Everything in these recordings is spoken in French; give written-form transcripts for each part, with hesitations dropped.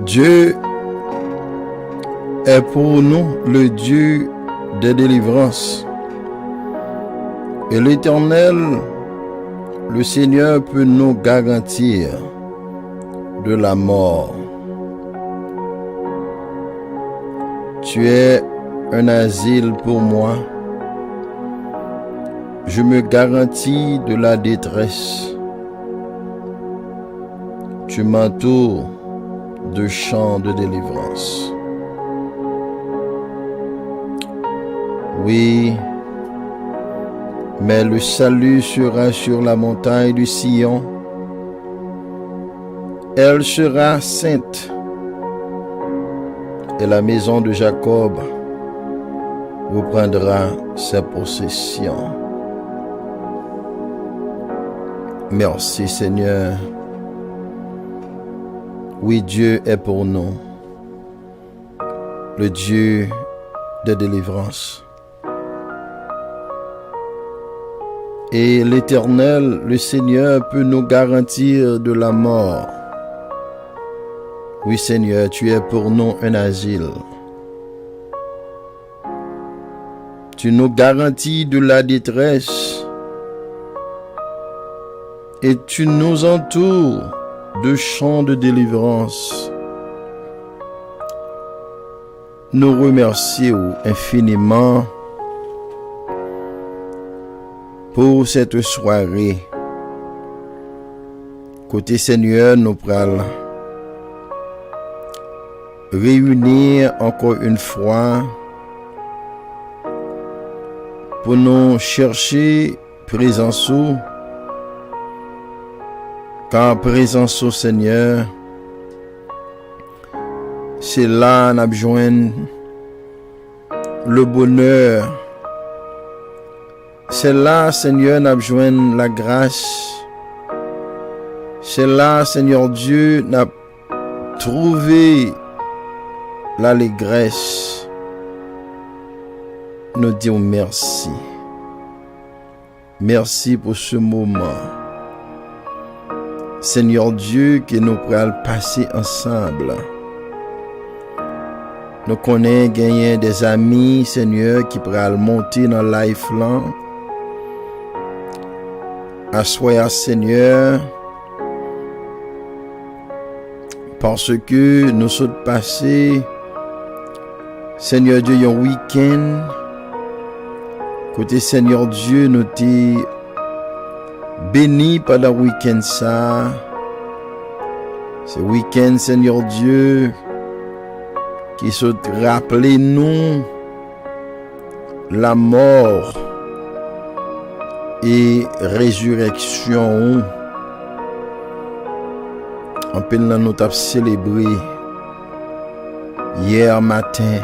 Dieu est pour nous le Dieu des délivrances. Et l'Éternel, le Seigneur, peut nous garantir de la mort. Tu es un asile pour moi. Je me garantis de la détresse. Tu m'entoures de champs de délivrance. Oui, mais le salut sera sur la montagne du Sion. Elle sera sainte. Et la maison de Jacob reprendra ses possessions. Merci Seigneur. Oui, Dieu est pour nous, le Dieu des délivrances. Et l'Éternel, le Seigneur, peut nous garantir de la mort. Oui, Seigneur, tu es pour nous un asile. Tu nous garantis de la détresse et tu nous entoures de champs de délivrance. Nous remercions infiniment pour cette soirée. Côté Seigneur, nous prenons réunir encore une fois pour nous chercher présence, car présence au Seigneur, c'est là nous besoin le bonheur. C'est là, Seigneur, nous besoin la grâce. C'est là, Seigneur Dieu, nous trouvé l'allégresse. Nous disons merci. Merci pour ce moment. Seigneur Dieu, que nous pourrons passer ensemble. Nous connaissons gagner des amis, Seigneur, qui pourront monter dans Lifeland. Assoyez, Seigneur, parce que nous sommes passés, Seigneur Dieu, un week-end. Côté Seigneur Dieu, nous t'es bénis pendant le week-end ça. Ce week-end, Seigneur Dieu, qui se rappelé nous la mort et résurrection. En peine nous t'avons célébré hier matin.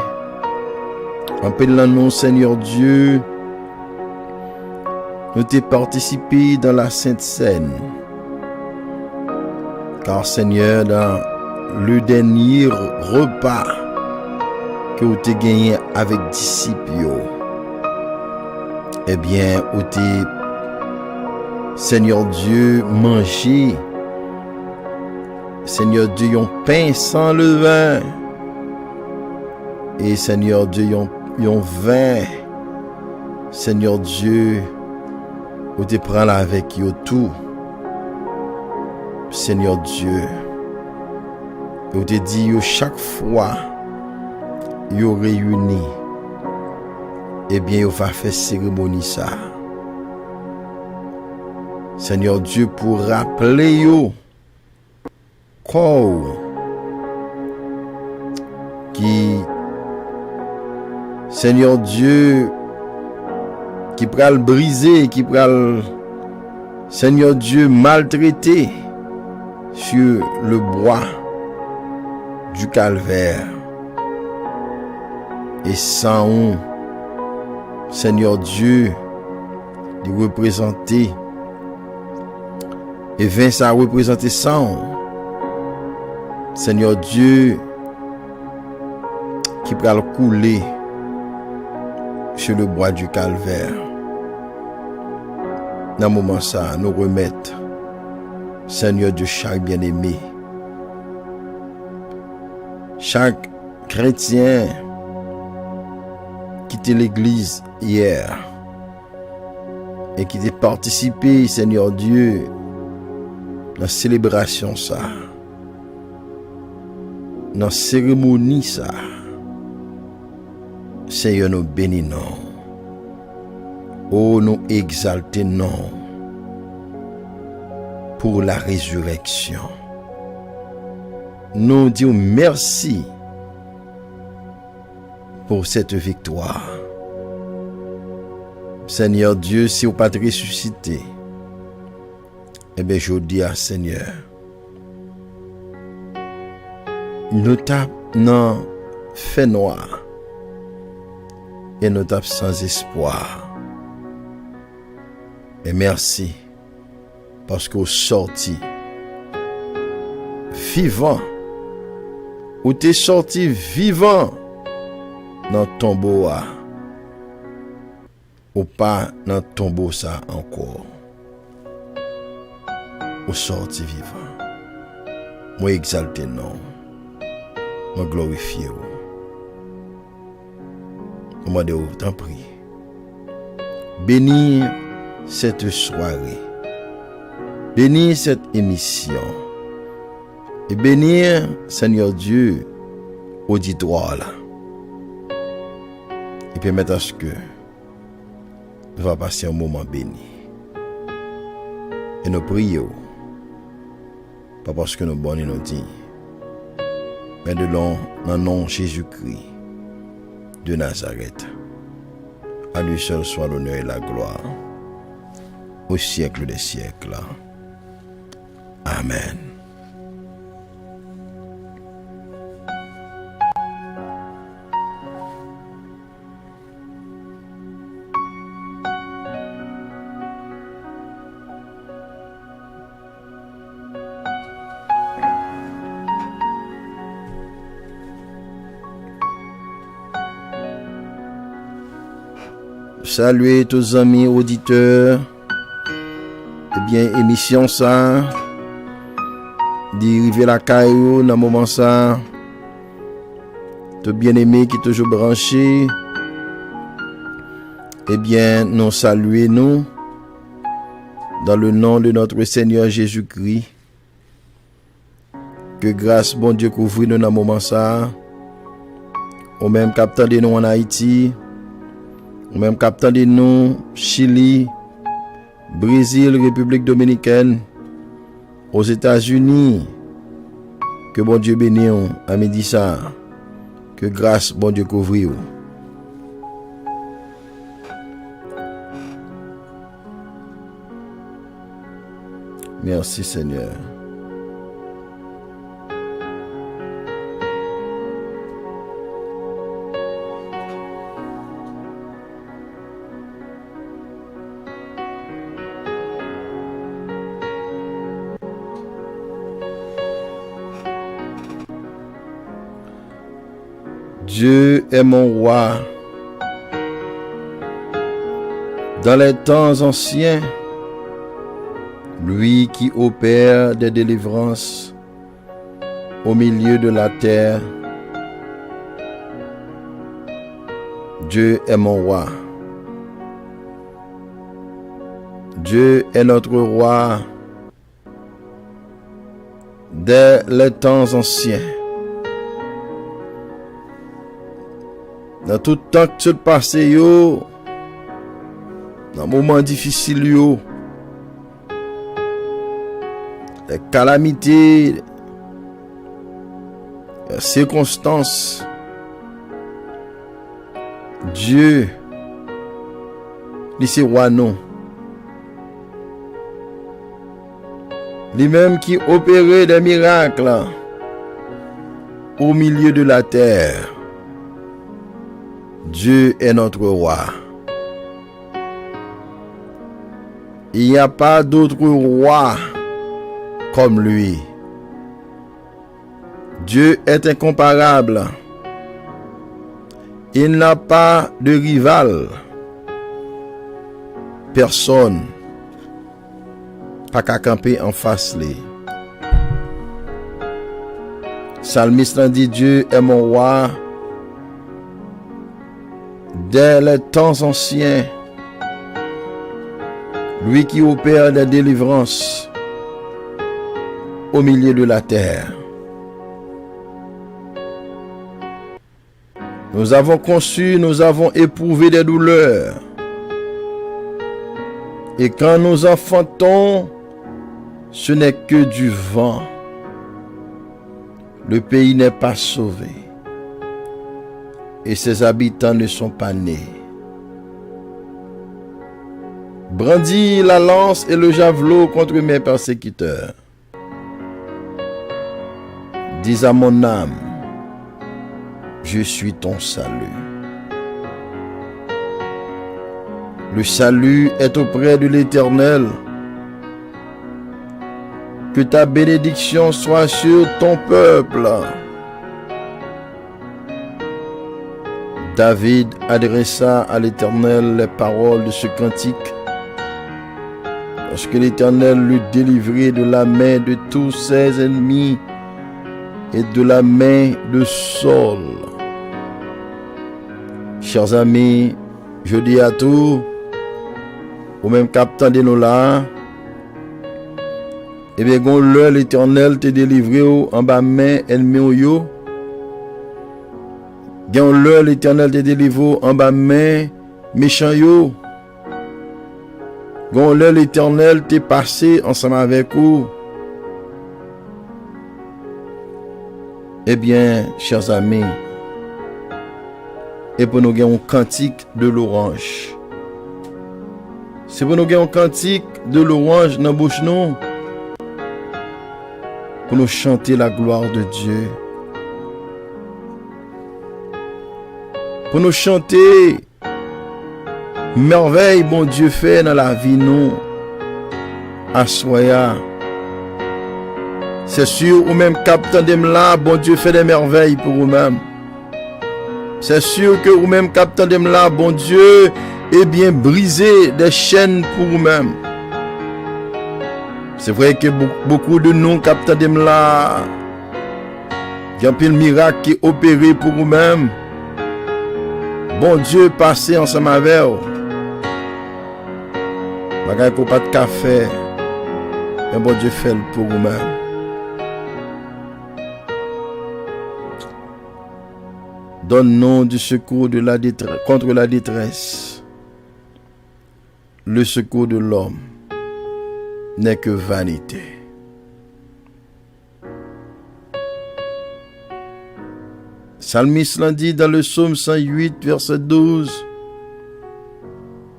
En peine nous, Seigneur Dieu, nous t'ai participé dans la Sainte Seine. Car Seigneur, dans le dernier repas que vous t'ai gagné avec disciples, eh bien, vous t'ai, Seigneur Dieu, mangé, Seigneur Dieu, un pain sans levain. Et Seigneur Dieu, un vin, Seigneur Dieu, vous te prends là avec vous tout, Seigneur Dieu. Et vous te dit chaque fois, vous réunis, eh bien, vous va faire cérémonie ça. Seigneur Dieu, pour rappeler vous, corps qui, Seigneur Dieu, qui pral briser, qui pral, Seigneur Dieu, maltraité sur le bois du calvaire. Et sans Seigneur Dieu, de représenter, et vin ça représenter sans Seigneur Dieu, qui pral couler sur le bois du calvaire. Dans le moment ça, nous remettons, Seigneur Dieu, chaque bien-aimé, chaque chrétien qui était l'église hier et qui était participé, Seigneur Dieu, dans la célébration ça, dans la cérémonie ça. Seigneur, nous bénissons. Oh, nous exaltons pour la résurrection. Nous disons merci pour cette victoire. Seigneur Dieu, si vous n'avez pas ressuscité, eh bien, je dis à Seigneur, nous tapons fait noir et nous tapons sans espoir. Mais merci parce que vous sorti vivant, ou t'es sorti vivant dans le tombeau, ou pas dans le tombeau ça encore. Ou sorti vivant. Moi exalté non. Moi glorifié vous. Moi de vous t'en prie. Bénis cette soirée. Bénis cette émission. Et bénir, Seigneur Dieu, auditoire là. Et permettre à ce que nous va passer un moment béni. Et nous prions, pas parce que nous bons et nous dignes, mais de dans le nom de Jésus-Christ de Nazareth. À lui seul soit l'honneur et la gloire, au siècle des siècles. Amen. Saluez tous amis auditeurs. Eh bien, émission ça, d'arriver la caillou dans le moment ça. Tout bien aimé qui est toujours branché. Eh bien, nous saluons nous dans le nom de notre Seigneur Jésus-Christ. Que grâce, bon Dieu, couvre nous dans le moment ça. Au même capteur de nous en Haïti. Ou même captant de nous, Chili, Brésil, République Dominicaine, aux États-Unis. Que bon Dieu bénisse à midi ça. Que grâce, bon Dieu couvre. Merci Seigneur. Dieu est mon roi. Dans les temps anciens, lui qui opère des délivrances au milieu de la terre, Dieu est mon roi. Dieu est notre roi dès les temps anciens. Dans tout temps que tu passes, dans moments difficiles, les calamités, les circonstances, Dieu, c'est roi non. Lui-même qui opérait des miracles au milieu de la terre. Dieu est notre roi. Il n'y a pas d'autre roi comme lui. Dieu est incomparable. Il n'a pas de rival. Personne n'a qu'à camper en face lui. Psalmiste a dit, Dieu est mon roi. Dès les temps anciens, lui qui opère des délivrances au milieu de la terre. Nous avons conçu, nous avons éprouvé des douleurs. Et quand nous enfantons, ce n'est que du vent. Le pays n'est pas sauvé. Et ses habitants ne sont pas nés. Brandis la lance et le javelot contre mes persécuteurs. Dis à mon âme, je suis ton salut. Le salut est auprès de l'Éternel. Que ta bénédiction soit sur ton peuple. David adressa à l'Éternel les paroles de ce cantique. Lorsque l'Éternel l'eut délivré de la main de tous ses ennemis et de la main de Saul. Chers amis, je dis à tous, ou même captant de nous là, et bien, quand l'Éternel te délivré en bas main ennemi yo, quand l'Éternel te délivré en bas main méchant yo, quand l'Éternel te passé ensemble avec vous, eh bien, chers amis, et pour nous gagner un cantique de l'orange. C'est pour nous gagner un cantique de l'orange dans la bouche nous. Pour nous chanter la gloire de Dieu. Pour nous chanter merveille bon Dieu fait dans la vie nous. Assoya. C'est sûr ou même captant de là, bon Dieu fait des merveilles pour vous-même. C'est sûr que ou même captant de là, bon Dieu est bien brisé des chaînes pour vous-même. C'est vrai que beaucoup de nous, capteurs de là, il y a un miracle qui est opéré pour vous-même. Bon Dieu, passez ensemble avec vous. Bagay pour pas de café, mais bon Dieu fait pour vous-même. Donne-nous du secours de la détresse, contre la détresse. Le secours de l'homme n'est que vanité. Psalmiste l'a dit dans le psaume 108, verset 12.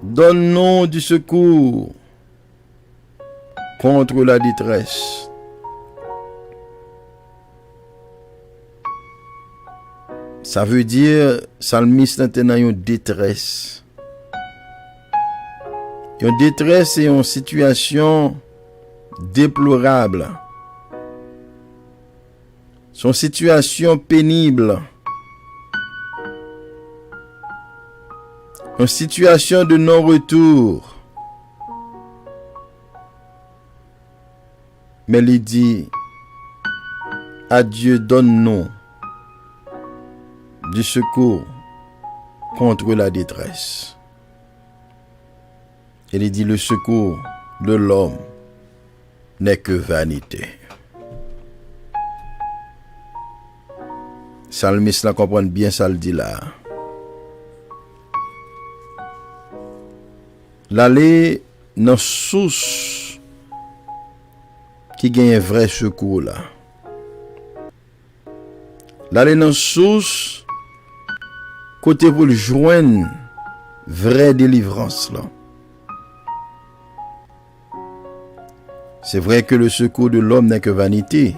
Donne-nous du secours contre la détresse. Ça veut dire, psalmiste maintenant une détresse. Une détresse est une situation déplorable. C'est une situation pénible. Une situation de non-retour. Mais il dit, adieu, donne-nous du secours contre la détresse. Il dit, le secours de l'homme n'est que vanité. Psalmiste là comprend bien ça le dit là. L'aller dans source qui gagne un vrai secours là. L'aller dans source côté pour le joindre vraie délivrance là. C'est vrai que le secours de l'homme n'est que vanité.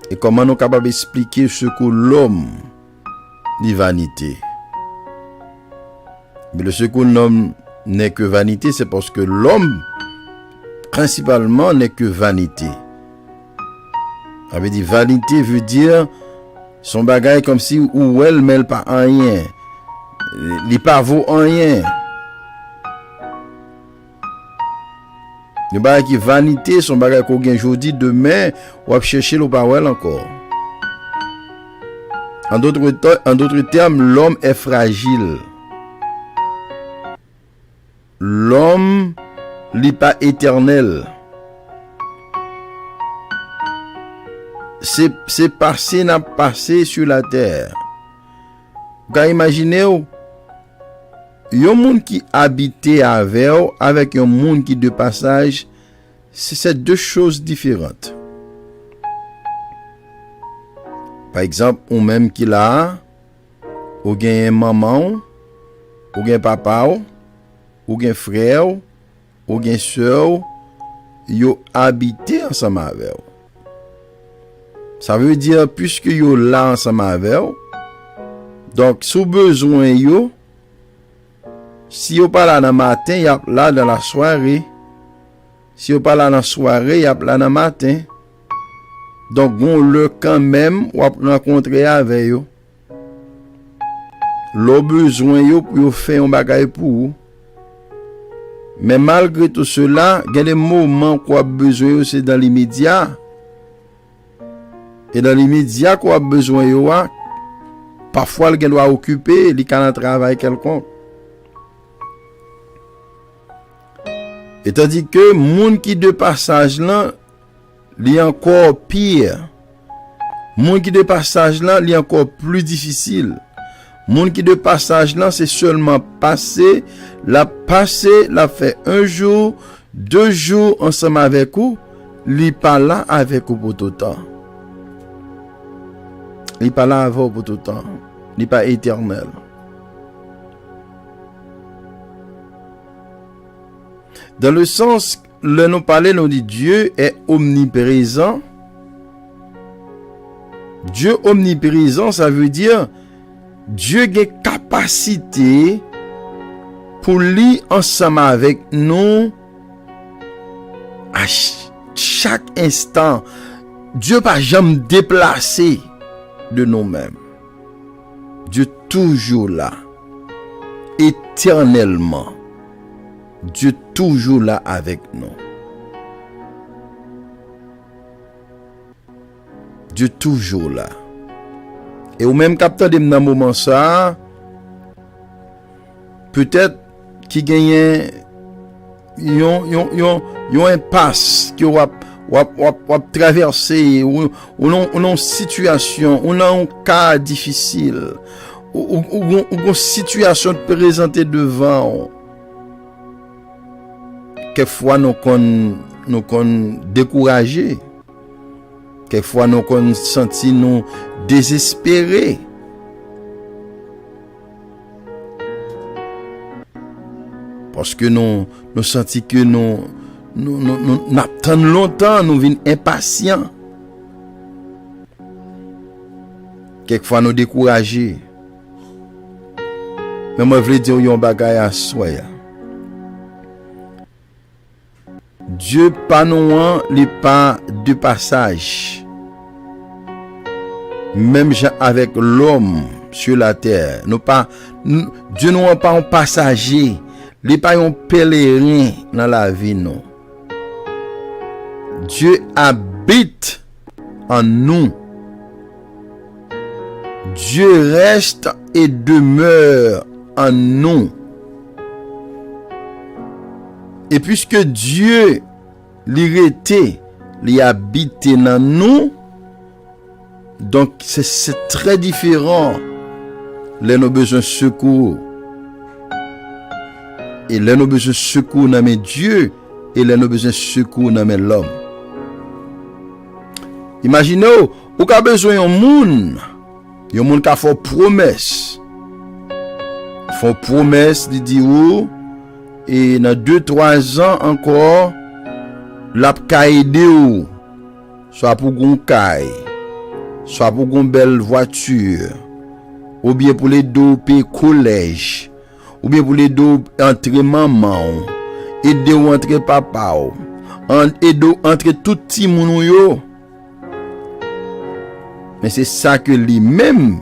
Et comment nous sommes capables d'expliquer ce que l'homme dit vanité? Mais le secours de l'homme n'est que vanité, c'est parce que l'homme, principalement, n'est que vanité. Ça veut dire vanité veut dire son bagage comme si ou elle mêle pas rien. Il pas vaut rien. Yon bagay qui vanité, son bagay qu'on gen jodi, demain, ou ap chercher le parole encore. En d'autres termes, l'homme est fragile. L'homme n'est pas éternel. C'est passé n'a passé sur la terre. Vous imaginez, yon monde qui habitait avec un monde qui de passage, c'est deux choses différentes. Par exemple, ou même qui là, ou gen maman, ou gen papa, ou gen frère, ou gen soeur, yo habité ensemble avec. Ça veut dire puisque yo là ensemble avec, donc sous besoin yo, si yo pas là dans matin, y a là dans la soirée. Si yo pas là dans la soirée, y a là dans matin. Donc bon le quand même ou rencontrer avec yo. Le besoin yo pour faire un bagage pour. Mais malgré tout cela, il y a des moments qu'on a besoin c'est dans l'immédiat. Et dans l'immédiat qu'on a besoin yo, parfois il doit occuper, il can travail quelconque. Et tandis que moun qui de passage là, li encore pire. Moun qui de passage là, li encore plus difficile. Moun qui de passage là, c'est seulement passer, la fait un jour, 2 jours ensemble avec vous, li pas là avec vous pour tout le temps. Li pas là avec vous pour tout le temps. Li pas éternel. Dans le sens, le nous parler, nous dit Dieu est omniprésent. Dieu omniprésent, ça veut dire Dieu a capacité pour lui ensemble avec nous à chaque instant. Dieu pas jamais déplacé de nous-mêmes. Dieu toujours là, éternellement. Dieu toujours là avec nous. Dieu toujours là. Et au même capteur de dans moment ça, peut-être qui gagne yon impasse qui va traverser ou une situation, ou un cas difficile, ou une situation présentée devant. Quelquefois nous kon découragés. Quelquefois nous kon senti nous désespérés. Parce que nous senti que nous attendons longtemps, nous vînes impatients. Quelquefois nous découragés. Mais moi je veux dire yon bagay à soi. Dieu pas non les pas de passage. Même avec l'homme sur la terre, Dieu n'est pas un passager, il n'est pas un pèlerin dans la vie non. Dieu habite en nous. Dieu reste et demeure en nous. Et puisque Dieu l'y habite dans nous, donc c'est très différent. Les nos besoins de secours. Et les nos besoins de secours dans Dieu et les nos besoins de secours dans l'homme. Imaginez, vous avez besoin d'un monde qui a fait promesse. Font promesse, il dit où, et dans 2-3 ans encore, la aide ou, soit pour gon caille, soit pour gon belle voiture, ou bien pour les deux payer collège, ou bien pour les deux entrer maman, aider ou entrer papa, aider entrer tout petit moun yo. Mais c'est ça que lui-même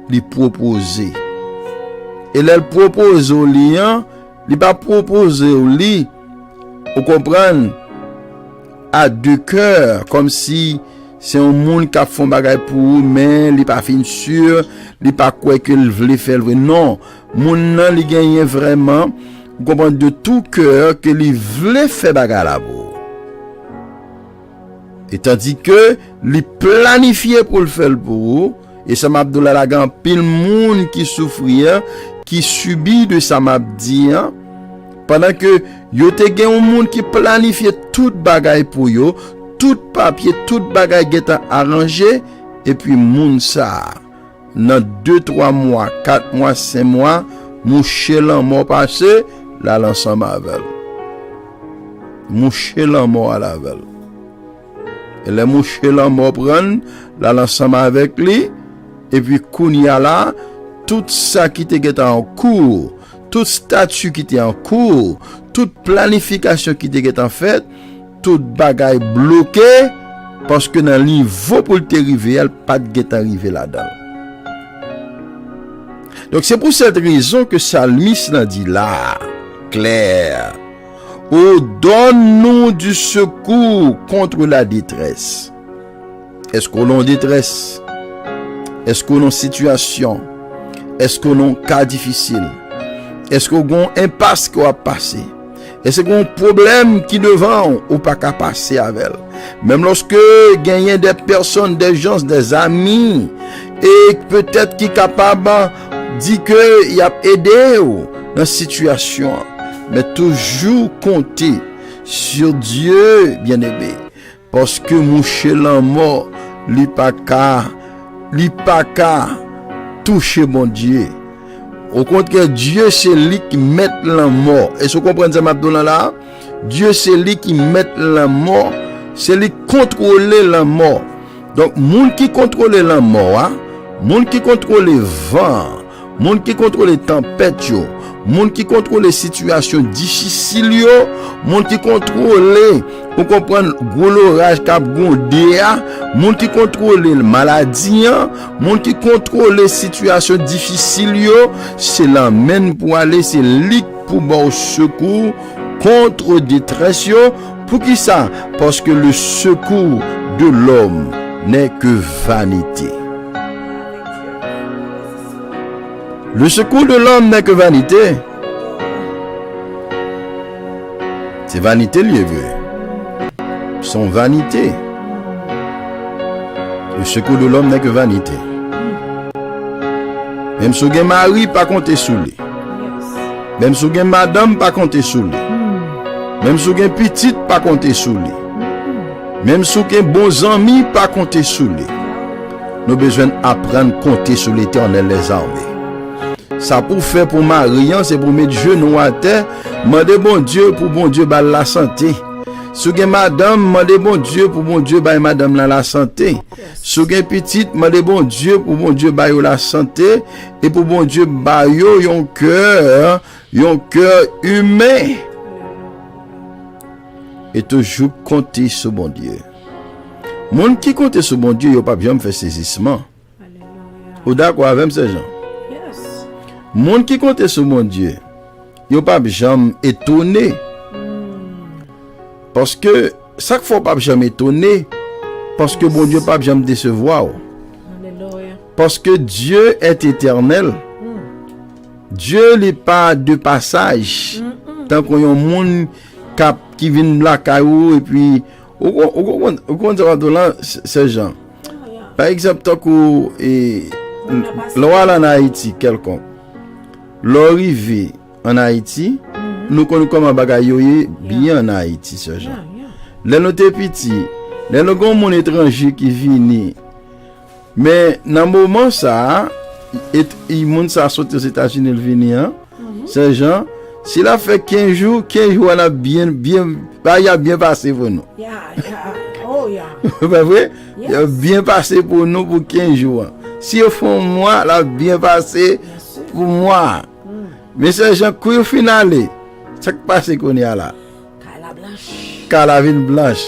lui propose. Et là, il propose au lien, il pas proposer au lit, vous comprenez, à deux cœurs, comme si c'est un monde qui a fait bagay pour vous, mais il pas fin sûr, il pas quoi que il voulait faire. Non, mon nan il gagne vraiment, vous comprenez de tout cœur que il voulait faire bagay là pour. Et tandis que il planifié pour le faire pour vous, et ça m'a dit la gan pile monde qui souffrir, qui subit de ça m'a dit, pendant que yo te gen un monde qui planifié tout bagay pour yo, tout papier, tout bagay geta arrangé, et puis moun ça dans 2-3 mois, 4 mois, 5 mois, mouché l'an mort passé, là l'ensemble avec. Mouché l'an mort à la veille. Et les mouché l'an mort prendre, là l'ensemble avec lui, et puis kounya là, tout ça qui était en cours, tout statut qui était en cours, toute planification qui était en fait, tout bagay bloqué parce que dans le niveau pour le arriver, elle pas de arrivé là-dedans. Donc c'est pour cette raison que Salmis l'a dit là, clair. Oh, donne-nous du secours contre la détresse. Est-ce qu'on est en détresse? Est-ce qu'on est en situation? Est-ce qu'on est en cas difficile? Est-ce qu'on a un impasse qui va passer? Est-ce qu'on a un problème qui devant ou pas qu'à passer avec elle? Même lorsque gagne des personnes, des gens, des amis, et peut-être qui est capable de dire qu'il a aidé dans la situation, mais toujours compter sur Dieu, bien-aimé, parce que moucher la mort, li pas qu'à toucher mon Dieu. Au contraire, Dieu c'est lui qui met la mort. Est-ce que vous comprenez ça, Mabdoulan là? Dieu c'est lui qui met la mort, c'est lui qui contrôle la mort. Donc, monde qui contrôle la mort, monde qui contrôle le vent, monde qui contrôle les tempêtes, monde qui contrôle les situations difficiles, monde qui contrôle, vous comprenez, gros orage cap gondéa, monde qui contrôle les maladies, monde qui contrôle les situations difficiles, c'est l'amène pour aller, c'est lui pour bon secours contre détresse. Pour qui ça? Parce que le secours de l'homme n'est que vanité. Le secours de l'homme n'est que vanité. C'est vanité, lieu vrai. Son vanité. Le secours de l'homme n'est que vanité. Même si vous avez mari, pas compter sous lui. Même si vous avez madame, pas compter sous lui. Même si vous avez petite, pas compter sous lui. Même si vous avez bons amis, pas compter sous lui. Nous avons besoin d'apprendre à compter sur l'Éternel les armées. Ça pour faire pour Marian, c'est pour mettre genoux à terre, demander bon Dieu pour bon Dieu bah la santé. Si vous avez madame, demandez bon Dieu pour bon Dieu bah madame la santé. Si vous avez petite, demandez bon Dieu pour bon Dieu bah la santé et pour bon Dieu bah yo un cœur humain. Et toujours compter sur bon Dieu. Monde qui compte sur bon Dieu, yo pas bien faire saisissement. Ou d'accord avec ces gens? Monde qui compte sur mon Dieu, yo pas jamais étonné. Parce que chaque fois pas jamais étonné parce que bon Dieu pas jamais décevoir. Parce que Dieu est éternel. Dieu n'est pas de passage. Tant qu'on y a un monde qui vient la caillou et puis au contraire de là ces gens. Par exemple tant que l'oral en Haïti quelconque. L'arrivée en Haïti, nous connaissons comment bagaille bien en Haïti ce genre. Les nos petits, les nos grands mon étranger qui viennent. Mais dans moment ça, il monde ça sorti aux États-Unis il vient ces gens, s'il a fait 15 jours on a bien il a bien passé pour nous. Oh yeah. Pas vrai? Il a bien passé pour nous pour 15 jours. Si au fond moi, là bien passé pour moi. Mais ces gens qui au final, ça qui passe qu'on y a là. Calavine blanche.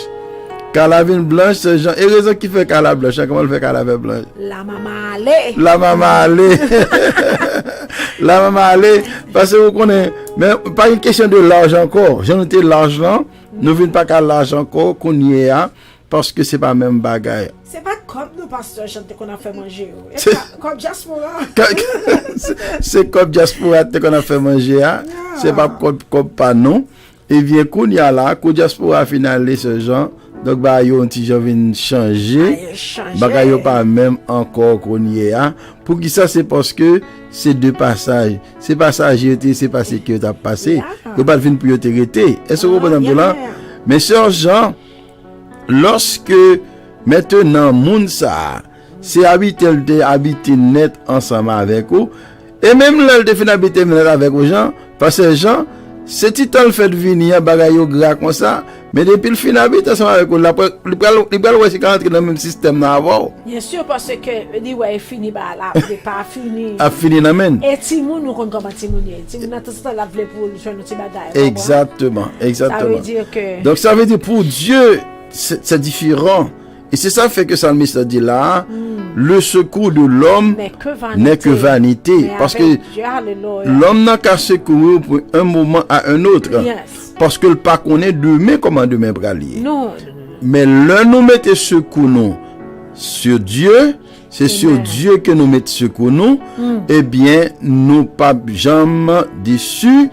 Calavine blanche, ces gens. Et raison qui fait calavine blanche, comment elle fait calavine blanche? La maman allait. La maman allait. La maman allait. Parce que vous connaissez, mais pas une question de l'argent encore. J'ai noté l'argent. Nous venons pas qu'à l'argent encore qu'on y est parce que c'est pas même bagaille. C'est pas comme nous pasteurs chanter qu'on a fait manger. Comme diaspora. C'est comme diaspora qu'on a fait manger. C'est pas comme pas non. Et bien qu'on y a là, qu'on diaspora finale ce genre. Donc bah yo un petit gens viennent changer. Bagaille yo pas même encore qu'on y est. Pour qui ça c'est parce que c'est deux passages. Ces passages c'est passé que tu as passé. Yo pas venir pour te arrêter. Est-ce que vous comprenez là? Mais sœur Jean, lorsque maintenant moun ça c'est habiter net ensemble avec vous et même là il fait habiter net avec vous gens parce que Jean c'est titan le fait venir bagaille gras comme ça mais depuis le fin habiter ensemble avec vous là il va ouais c'est quand dans le même système là avant bien sûr parce que dit ouais fini bah là c'est pas fini a fini l'amen et ti moun nous connait comment ti moun attend la vle pour faire notre bagaille exactement ça veut dire que donc ça veut dire pour Dieu c'est différent. Et c'est ça fait que Salmiste dit là, le secours de l'homme n'est que vanité. Parce que l'homme n'a qu'à secourir pour un moment à un autre. Parce que le pas connaît demain comment demain bralier. Mais là nous mettons secours nous sur Dieu. C'est sur Dieu que nous mettons secours nous. Eh bien, nous pas jamais déçus.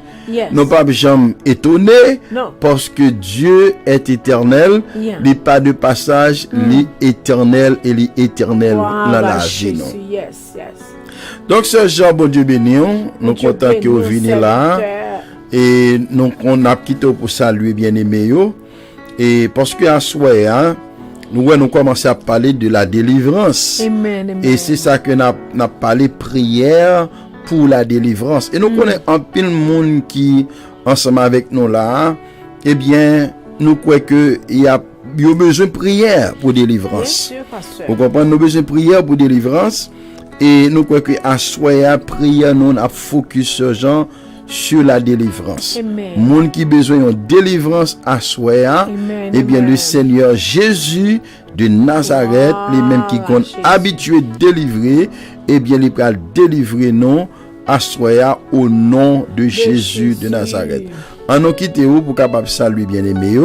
Non pas jamais étonné parce que Dieu est éternel, il n'y a pas de passage, il est éternel et il est éternel dans la vie. Donc ce genre bon Dieu béni, nous content que vous venez là et nous on a quitté pour saluer bien-aimé et parce que à soir nous commençons à parler de la délivrance. Et c'est ça que nous parlé prière pour la délivrance. Et nous connaissons un pile monde qui ensemble avec nous là, eh bien, nous croyons que il y a besoin de prière pour délivrance. Vous comprenez, nous avons besoin de prière pour délivrance et nous croyons que à soir prière nous a focus sur gens sur la délivrance. Monde qui besoin de délivrance à soir, eh bien le Seigneur Jésus de Nazareth, les mêmes qui sont habitués à délivrer, eh bien il va délivrer nous à soya au nom de Jésus de Nazareth. On nous quitte pour capable saluer bien-aimé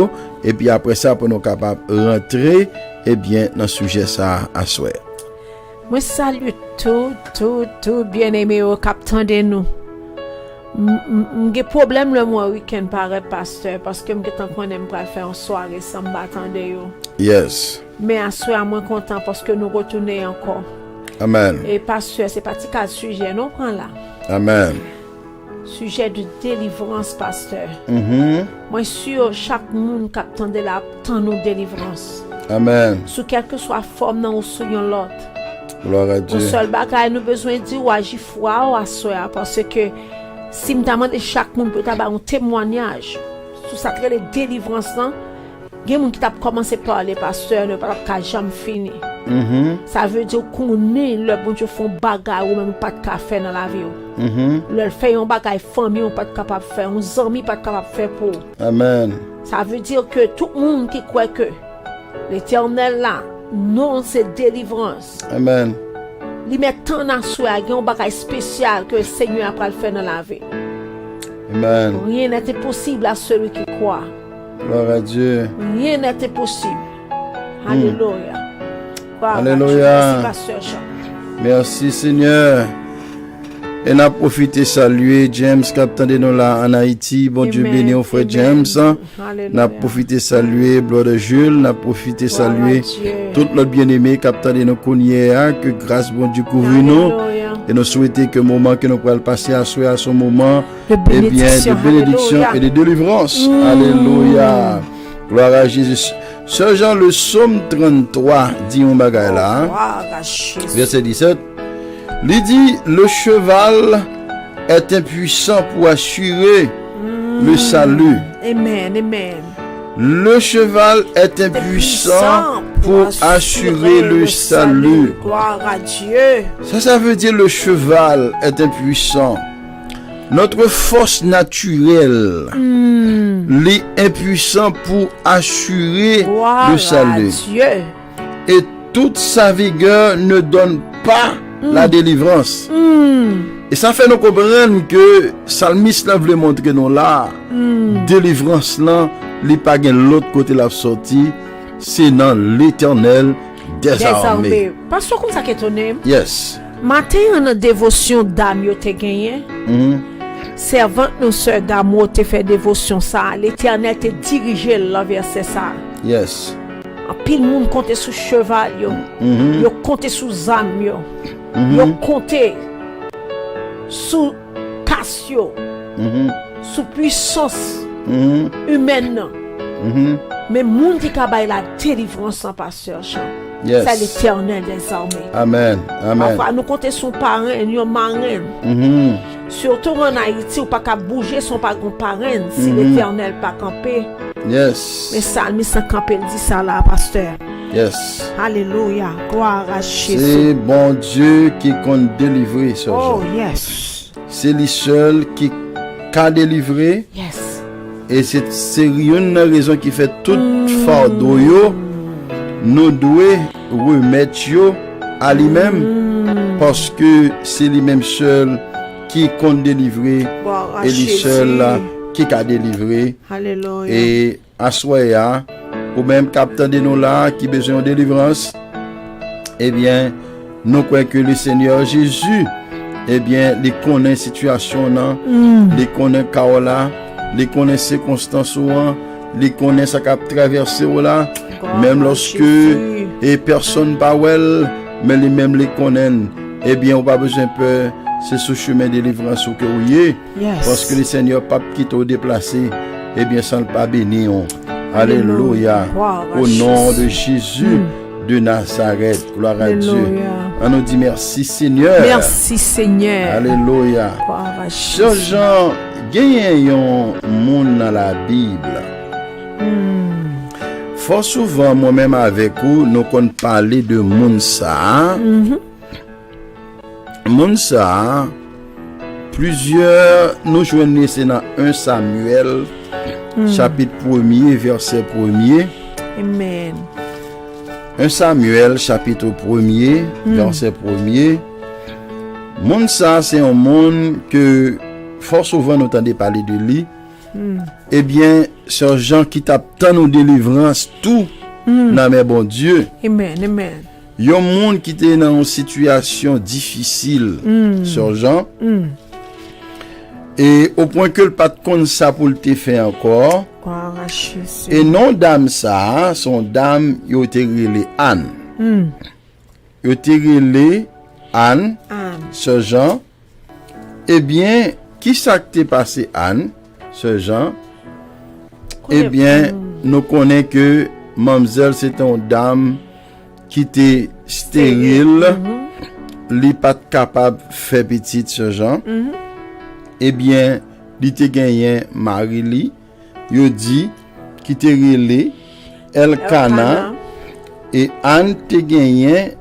et puis après ça pour nous capable rentrer eh bien dans sujet ça à soya. Moi salue tout bien-aimé au capitaine de nous. J'ai problème le mois week-end par pasteur parce que m'étant qu'on aime pas faire une soirée sans m'attendre yo. Yes. Mais à soir moi content parce que nous retourner encore. Amen. Et pasteur, c'est pas un sujet, non, prend là. Amen. Sujet de délivrance, pasteur. Moi, sûr, chaque monde qui attend de la tant nous délivrance. Amen. Sous quelque soit forme, non, ou sous l'autre. Gloire à Dieu. Le seul bagage, nous besoin de dire, ou agir foi ou assoir, parce que si nous demandons chaque monde peut avoir un témoignage sur ça, les délivrances, il y a des gens qui ont commencé à parler, pasteur, ne pas jamais fini. Ça veut dire qu'on est le bon Dieu font bagarre ou même pas de café dans la vie. Le fait un bagarre famille on pas capable faire, un ami pas capable faire pour. Amen. Ça veut dire que tout le monde qui croit que l'Éternel là, non c'est délivrance. Amen. Il met tant à soi, il y a un bagarre spécial que le Seigneur a faire dans la vie. Amen. Rien n'était possible à celui qui croit. Gloire à Dieu. Rien n'était possible. Alléluia. Alléluia. Merci Seigneur. Et n'a profité saluer James capitaine de nous là en Haïti. Bon Dieu béni au frère James. N'a profité saluer Brother Jules, n'a profité saluer tout notre bien-aimé capitaine de nous connaît que grâce bon Dieu couvre nous. Et nous souhaitons que le moment que nous pourrons passer à ce moment de bénédiction et de délivrance. Alléluia. Gloire à Jésus. Ce Jean, le psaume 33 dit un bagay là. Verset 17. Il dit, le cheval est impuissant pour assurer le salut. Amen, amen. Le cheval est impuissant pour assurer le salut. Gloire à Dieu. Ça veut dire le cheval est impuissant. Notre force naturelle est impuissant pour assurer le salut. Et toute sa vigueur ne donne pas la délivrance. Et ça fait nous comprendre que Salmiste là voulait montrer nous là délivrance là li pa gen l'autre côté la sorti, c'est dans l'Éternel des armées. Parce que comme ça qu'étonné. Yes. Matin en dévotion d'âme yo te gagné. Servante nos sœurs d'amour te fait dévotion ça. L'Éternel te dirigé là vers ça. Yes. En pile monde compte sous cheval yo. Yo compte sous âme yo. Yo compte sous casse yo. Sous puissance humaine. Mais monde qui ka bay la délivrance en pasteur Jean. Yes. C'est l'Éternel des armées. Amen. Amen. Parfois, nous comptons son parrain, yon marraine. Surtout en Haïti, ou pas qu'à bouger son pas gon parrain si l'Éternel pas campé. Yes. Mais Salmis sans camper, dit ça là, pasteur. Yes. Alléluia. Gloire à Jésus. C'est bon Dieu qui compte délivrer ce Oh, genre. yes. C'est lui seul qui a délivré. Yes. Et c'est une raison qui fait tout fardeau yo. Nous devons remettre yo à lui-même parce que c'est lui-même seul qui compte délivrer et lui seul là qui a délivré. Alléluia. Et à soya ou même capteur de nous là qui besoin de délivrance, eh bien nous croyons que le Seigneur Jésus, eh bien il connaît situation là, il connaît cas là, il connaît circonstances là, il connaît ça qu'a traversé là. Même lorsque et personne pas well, mais les mêmes les connaissent, eh bien on pas besoin peur, c'est ce chemin de délivrance que vous y est, parce que le Seigneur pas qui t'a déplacé, eh bien sans le pas béni. Alléluia. Au nom de Jésus de Nazareth, gloire à Dieu. On nous dit merci Seigneur. Merci Seigneur. Alléluia. Ce genre gagne un monde dans la Bible. Fort souvent, moi-même avec vous, nous qu'on parler de Mounsa. Mounsa, plusieurs, nous joignons c'est dans 1 Samuel, chapitre 1er, verset 1er. Amen. 1 Samuel, chapitre 1er, verset 1er. Mounsa, c'est un monde que fort souvent nous entendons parler de lui. Eh bien, ces gens qui tapent tant nos délivrances, tout, dans mes bon Dieu. Amen, amen. Il y a un monde qui était dans une situation difficile, ces gens. Et au point que le pas de compte ça pour le te faire encore. Et non dame ça, son dame, il a été relé Anne. Il a été relé Anne, ce gens. Eh bien, qui s'est passé Anne? Ce genre, eh bien, nous connaissons que mademoiselle c'est une dame qui était stérile, li pas capable de faire petit ce genre. Eh bien, li te gagné mari li, yo dit qui te relé Elkana et Anne te gagné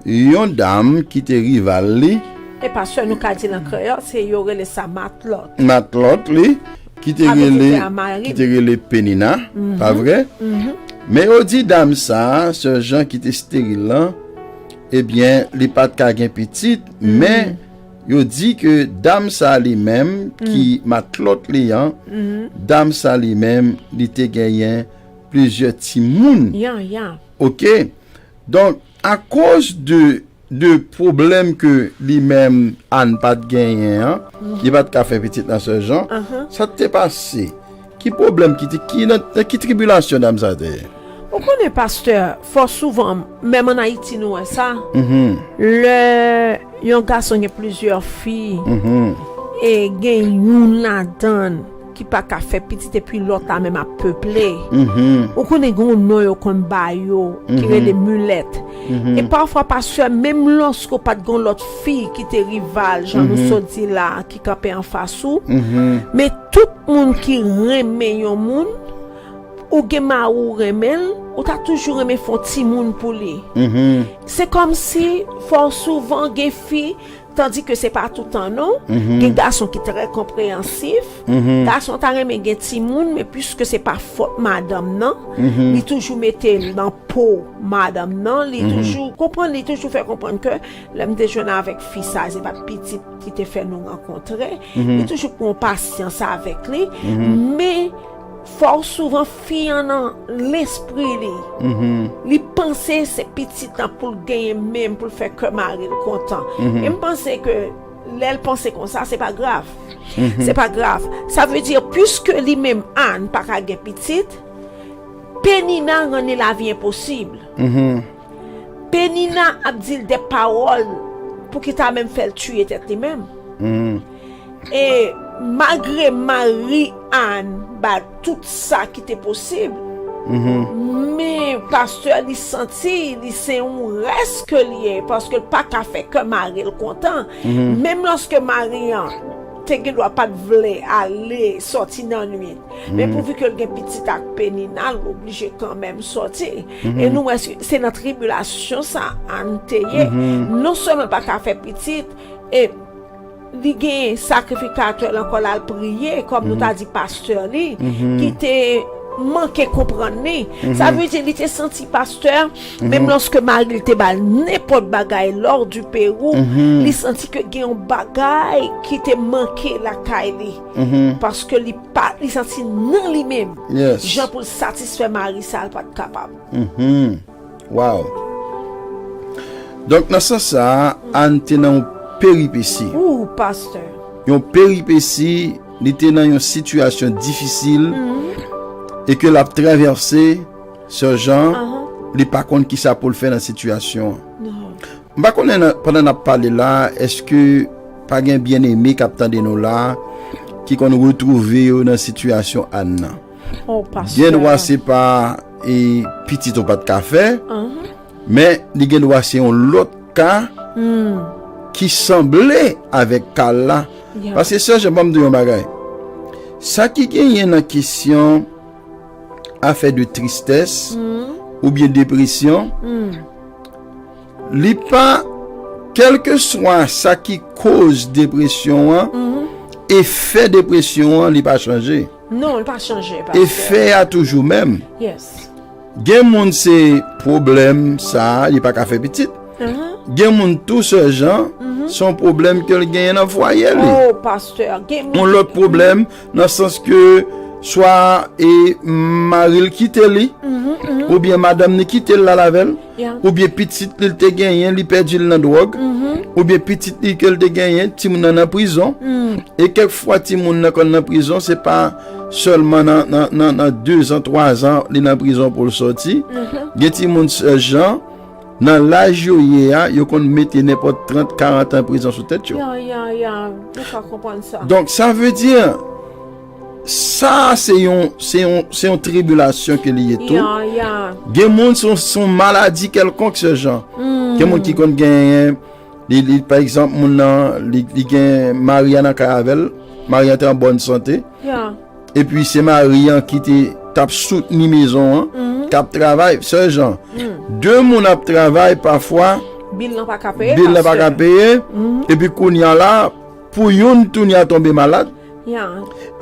une dame qui te rival li. Et parce que nous avons dit dans le créole, c'est y aurait sa matlot. Matlot li. Qui te relé Pénina, pas vrai? Mais on dit dame ça, ce gens qui était stérile là, eh bien, les pas de gain petite, mais on dit que dame ça lui-même qui matlot liant, dame ça lui-même, il était gagné plusieurs petits moun. OK. Donc à cause de problèmes que lui-même Anne pas de gagner, qui pas de café petit dans ce genre, ça t'est passé. Qui problème qui tribulation dans ça? Vous connaissez pasteur, fort souvent même en Haïti nous ça. Le yon garçon a plusieurs filles et gagne une là-dedans qui pas qu'à faire petit et puis l'autre a même à peupler. Ou connaît gon nom yo kon bayo qui est des mulettes. Et parfois parce que même lorsqu'on pas de gon l'autre fille qui était rival, j'en nous sorti là qui campait en face ou, mais tout monde qui remet yon moun ou gema ou remel, ou t'as toujours aimé font ti moun pour lui. C'est comme si fort souvent gen fille tandis que c'est pas tout le temps non, gen garçon qui très compréhensif, garçon t'a aimé gen ti moun mais puisque c'est pas faute madame non, il toujours mettait dans peau madame non, il toujours comprendre, il toujours fait comprendre que l'homme déjeuner avec fille ça c'est pas petit qui te fait nous rencontrer, il toujours prend patience avec lui, mais fort souvent fille en l'esprit li penser c'est petit temps pour gagner même pour faire que mari content et me penser que elle pensait comme ça c'est pas grave c'est pas grave ça veut dire puisque lui même Anne pas ka gen petite Penina rend la vie impossible Penina a dit des paroles pour qu'il t'a même fait tuer tête lui-même et malgré Marie-Anne, bah, tout ça qui était possible, mais pasteur, il sentit, c'est un reste que lié, parce que le pas qu'a fait que Marie le content. Même lorsque Marie-Anne, ne doit pas vouloir aller sortir dans la nuit, mais pourvu que le petit à Pénina, l'obligé quand même sortir. Et nous, c'est notre tribulation, ça, en non seulement pas qu'a fait petite, et li sacrificateur encore la prier comme nous t'a dit pasteur li qui était manqué comprendre ça veut dire il était senti pasteur même lorsque Marie était bal n'importe bagaille lors du Pérou il senti que gen un bagaille qui était manqué la caille parce que il senti non lui-même Jean pour satisfaire Marie ça pas capable wow donc dans ça Anne péripétie. Ouh, pasteur. Une péripétie, il était dans une situation difficile et que l'a traversé ce Jean, il pas compte qui ça pour le faire dans la situation. Non. Pas pendant n'a parlé là, est-ce que pas un bien-aimé captain de nous là qui qu'on retrouver dans la situation Anna. Oh, pasteur. Bien droit c'est pas et petit au pas de café. Mais il doit c'est un autre cas. Qui semblait avec Kala. Parce que ça, je vais me dire un bagage. Ça qui gagne dans question affaire de tristesse ou bien dépression, pas quel que soit ça qui cause dépression, effet dépression, il pas changé. Non, il pas changé. Effet a toujours même. Yes. Gen moun c'est problème ça, il pas qu'à faire petit. Gen moun tout ce gens son problème que le gagne dans foyer li. Oh pasteur, on l'autre problème dans le sens que soit et Marie quitte li ou bien madame ni quitte la lavel ou bien petite il te gagné li perdu dans drogue ou bien petite li que te gagné ti moun en prison et quelquefois ti moun en prison c'est pas seulement dans 2 ans 3 ans li en prison pour sortir gen ti moun gens dans l'âge yo kon mette n'importe 30 40 ans en prison sous tête yo. Je pas comprendre ça. Donc ça veut dire ça c'est une tribulation que lié tout. Gen moun son maladie quelconque ce genre. Gen moun qui kon gagne par exemple moun nan li gagne Mariana Caravel, Mariana est en bonne santé. Et puis c'est Mariana qui tape soutenu maison cap travail ce genre. Deux moun ap travail parfois bill n'a pas qu'à payer et puis kounya là pour yon tourner à tomber malade.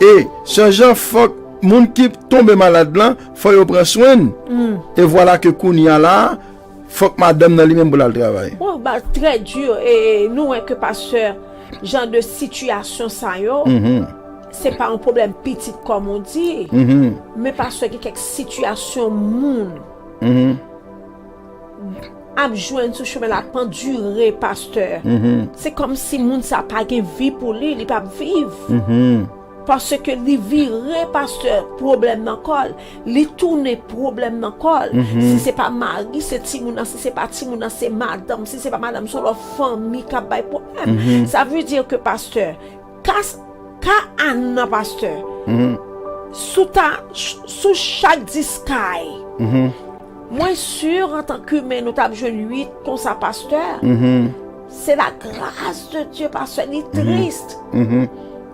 Et ce genre faut moun qui tombe malade là faut yo prendre soin. Et voilà que kounya là faut que madame dans lui-même pour le travail. Oh bah très dur et nous que pasteur genre de situation ça yo. C'est pas un problème petit comme on dit, mais parce que quelques situations moun a besoin de chemin la pendurer pasteur. C'est comme si moun ça pas gain vie pour lui, il pas vivre. Parce que li virer pasteur problème dans col, li tourner problème dans col. Si c'est pas mari, c'est timouna, si c'est pas timouna, c'est madame, si c'est pas madame, c'est leur famille qui a bay problème. Ça veut dire que pasteur ka Anna pasteur sous chaque discaille moi sûr en tant qu'humain nous t'avons jeune 8 comme ça pasteur c'est la grâce de Dieu pasteur il est triste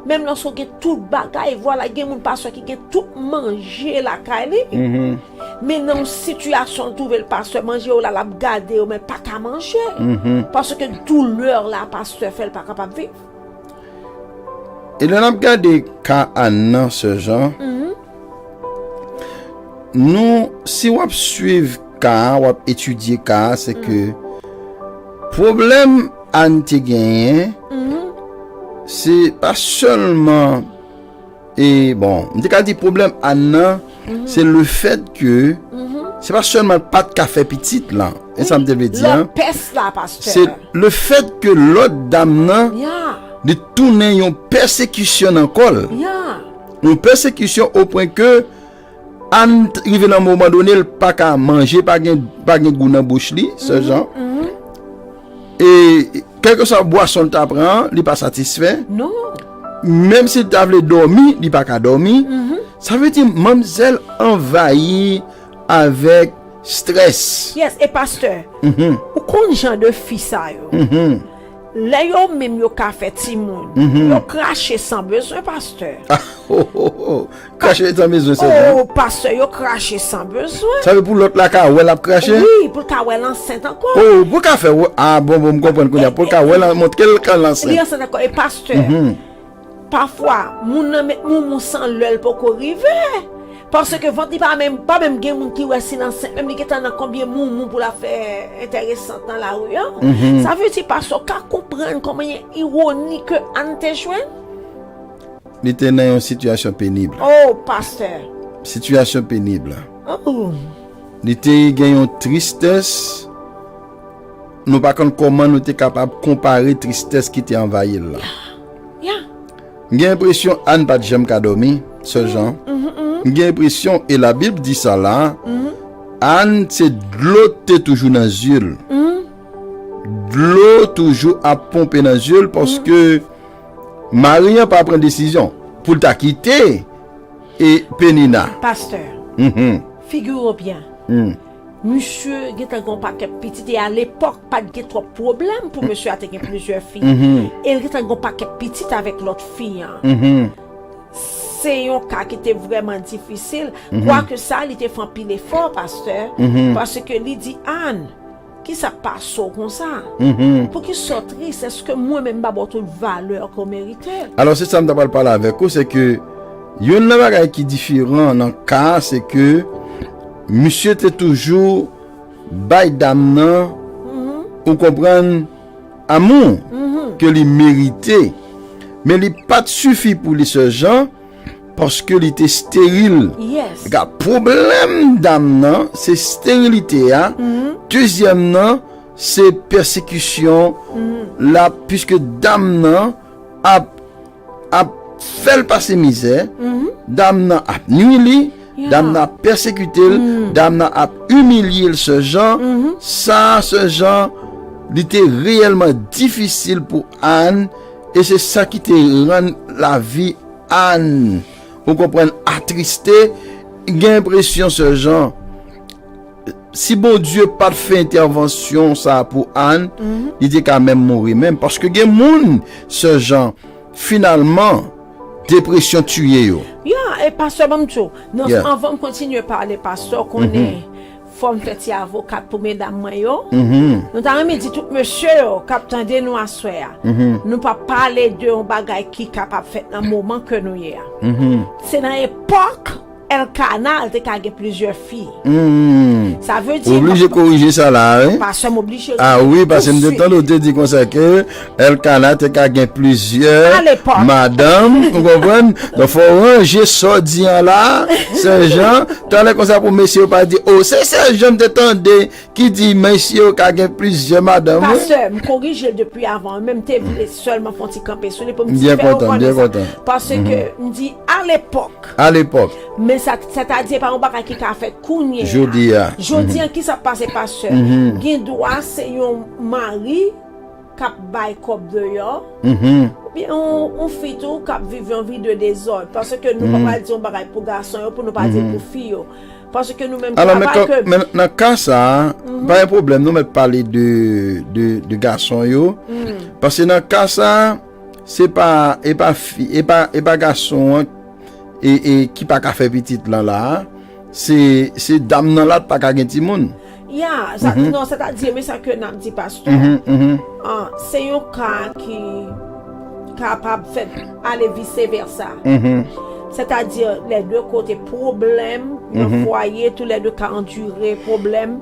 même lorsqu'on a tout bagaille voilà il y a un pasteur qui a tout manger la caille mais dans situation trouver le pasteur manger ou la garder ou mais pas qu'à manger parce que douleur la pasteur fait pas capable vivre. Et là, on a regardé cas Anna ce genre. Nous, si on suit cas, on étudier cas, c'est que problème Anne te gagné, c'est pas seulement Et bon, on dit problème Anna, c'est le fait que c'est pas seulement pas de café petit là, et ça me veut dire. Le peste là, pasteur. C'est le fait que l'autre dame là Yeah. de tourner une persécution encore. Yeah. Une persécution au point que Anne arrive à un moment donné, elle pas qu'à manger, pas de goût dans bouche li, ce genre. Et quelque soit boisson tu prend, il pas satisfait. Non. Même si tu avais dormi, il pas qu'à dormir. Ça veut dire mademoiselle envahie avec stress. Yes, et pasteur. Ou kon genre de fille ça yo. Là yo même yo ka fait ti moun. Yo craché sans besoin, pasteur. Cracher dans maison c'est Oh, pasteur, yo craché sans besoin. ça veut pour l'autre là ka elle a craché. Oui, pour ka wè l'enceinte encore. Oh, pour qu'a faire ah bon me comprendre qu'on a pour qu'a elle montre quel can lancer. Li enceinte encore et pasteur. Parfois, moun nan met moun sans l'œil pour qu'on rive. Parce que vent pas même gen moun qui wè si l'enceinte, même li getan nan combien moun pour la faire intéressante dans la rue. Hein? Ça veut dire pasteur ka comprendre comment y ironie que Anne te joine. Il était dans une situation pénible. Oh, pasteur. Situation pénible. Oh. Il était gagné une tristesse. Nous pas comment nous était capable de comparer tristesse qui était envahie là. Yeah. J'ai l'impression Anne pas jamais qu'a dormi ce genre. J'ai l'impression et la Bible dit ça là. Anne c'est de l'eau t'es toujours dans les yeux. De l'eau toujours à pomper dans les yeux parce que Marie n'a pas pris décision pour t'a quitter et Pénina. Pasteur, figure bien. Monsieur a un paquet petit et à l'époque pas de trop problème pour monsieur a plusieurs filles. Et il a un paquet petit avec l'autre fille. C'est un cas qui était vraiment difficile. Quoique ça, il était fait un pile effort, pasteur, parce que il dit Anne, qui ça passe comme ça? Pour qu'il soit triste, est-ce que moi-même pas toute valeur qu'on méritait? Alors c'est ça que je parler avec vous, c'est que il y a une chose qui est différent dans le cas, c'est que monsieur était toujours bail d'âme, on comprend amour que il méritait, mais il pas suffit pour les ce gens parce que il était stérile. Yes. Le problème d'âme c'est stérilité. Deuxièmement, c'est persécution. Là, puisque dame a fait passer misère, dame a nuit, dame a persécuté, dame a humilié ce genre. Ça, ce genre, il était réellement difficile pour Anne, et c'est ça qui te rend la vie Anne. Vous comprenez, attristé, j'ai l'impression ce genre. Si bon Dieu pas fait intervention ça pour Anne, il était quand même mourir même parce que gen moun ce genre finalement dépression tué yo. Yeah, et pasteur Bamcho, nous Yeah. avant de continuer à parler pasteur qu'on est forme fait avocat pour mesdames yo. Nous t'avons dit tout monsieur yo capitaine de nous assoir. Nous pas parler de un bagage qui capable faire dans moment que nous y a. C'est dans l'époque El Canal te kage plusieurs filles. Ça veut dire Obligé de corriger ça là, hein? Parce que m'oblige. Ah oui, parce que nous temps te dit comme ça que El Canal te kage plusieurs À l'époque. madame, vous comprenez? Donc faut ranger sordi là, ces gens, tant comme ça pour monsieur pas dire oh, c'est ces gens t'entendez qui dit monsieur kage plusieurs madame. Pasteur, me corrige depuis avant, même t'es seulement font petit camper sur les pommes. Bien content, bien content. Parce que me dit à l'époque. À l'époque. Mais ça c'est-à-dire par un bagage qui a fait kounye. Jodi a. Jodi qui ça passe pasteur. Gen droit c'est un mari cap bay kop de yo. Ou bien on fait tout cap vivre en vie de désordre parce que nous pas dire un bagage pour garçon pour nous pas dire pour fille. Parce que nous même alors mais dans cas ça pas un problème nous mettre parler de garçon yo parce que dans cas ça c'est pas fille et pas garçon et qui pas ka faire petite là c'est dame nan là pas ka gen ti moun. Yeah, ça non c'est-à-dire mais ça que n'a dit pasteur. C'est un cas qui capable faire aller vice versa. C'est-à-dire les deux côtés problème, le foyer tous les deux cas endurer problème.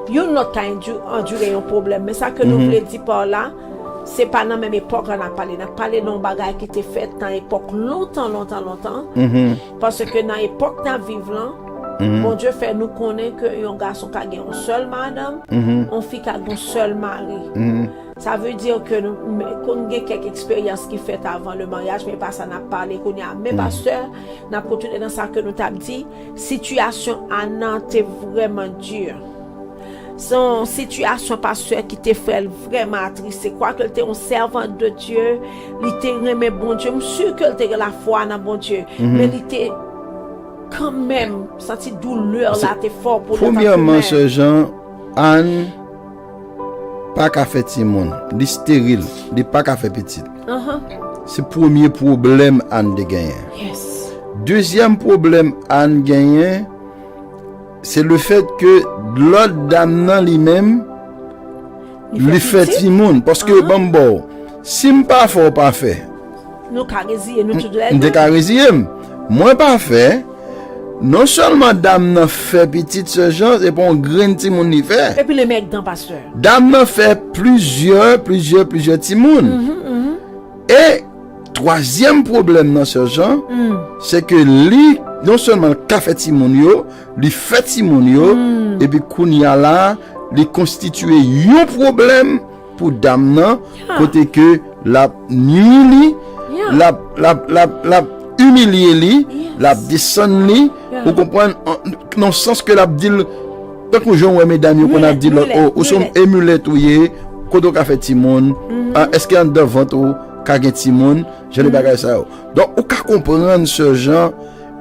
You not can endurer un problème mais ça que nous voulons dire par là c'est pas dans même époque on a parlé non bagaille qui était fait dans époque longtemps parce que dans époque dans vivre là bon Dieu fait nous connaître que un garçon qui a une seule madame une fille qui a un seul mari. Ça veut dire que nous avons quelques expériences qui fait avant le mariage, mais pas ça n'a parlé qu'on y a. Mais pasteur, n'a continué dans ça que nous t'avons dit, situation à Nantes est vraiment dure. Son situation pasteur qui te fait vraiment triste, c'est quoi que tu es un servant de Dieu, il te remet bon Dieu, je suis sûr que tu as la foi dans bon Dieu, mais il te quand même senti douleur là, tu es fort pour le premièrement, ce Jean, Anne, pas qu'à faire Timon, il stérile, il pas qu'à faire petite. C'est le premier problème Anne de gagner. Yes. Deuxième problème Anne gagne, c'est le fait que l'autre dame lui-même, il fait Timon. Parce que bon, si je pas fort pas fait, nous carrésier, nous tout de carrésier, moi pas fait. Non seulement dame n'a fait petite ce genre, c'est pour un grand Timon y fait. Et puis le mec dans pasteur. Dame n'a fait plusieurs Timon. Et troisième problème dans ce genre, c'est que lui, non seulement qu'a fait Timon yo, lui fait Timon yo, et puis kounya là, lui constitue un problème pour dame nan, côté que la nuit la humilier li, la descendre li, vous comprenez, dans le sens que la dit tant que gens ouais mesdames qu'on a dit ou sont émulés touyer kodo ka fait Timon, est-ce qu'il y a devant ou ka gen Timon, je ne pas ça. Donc ou ka comprendre ce genre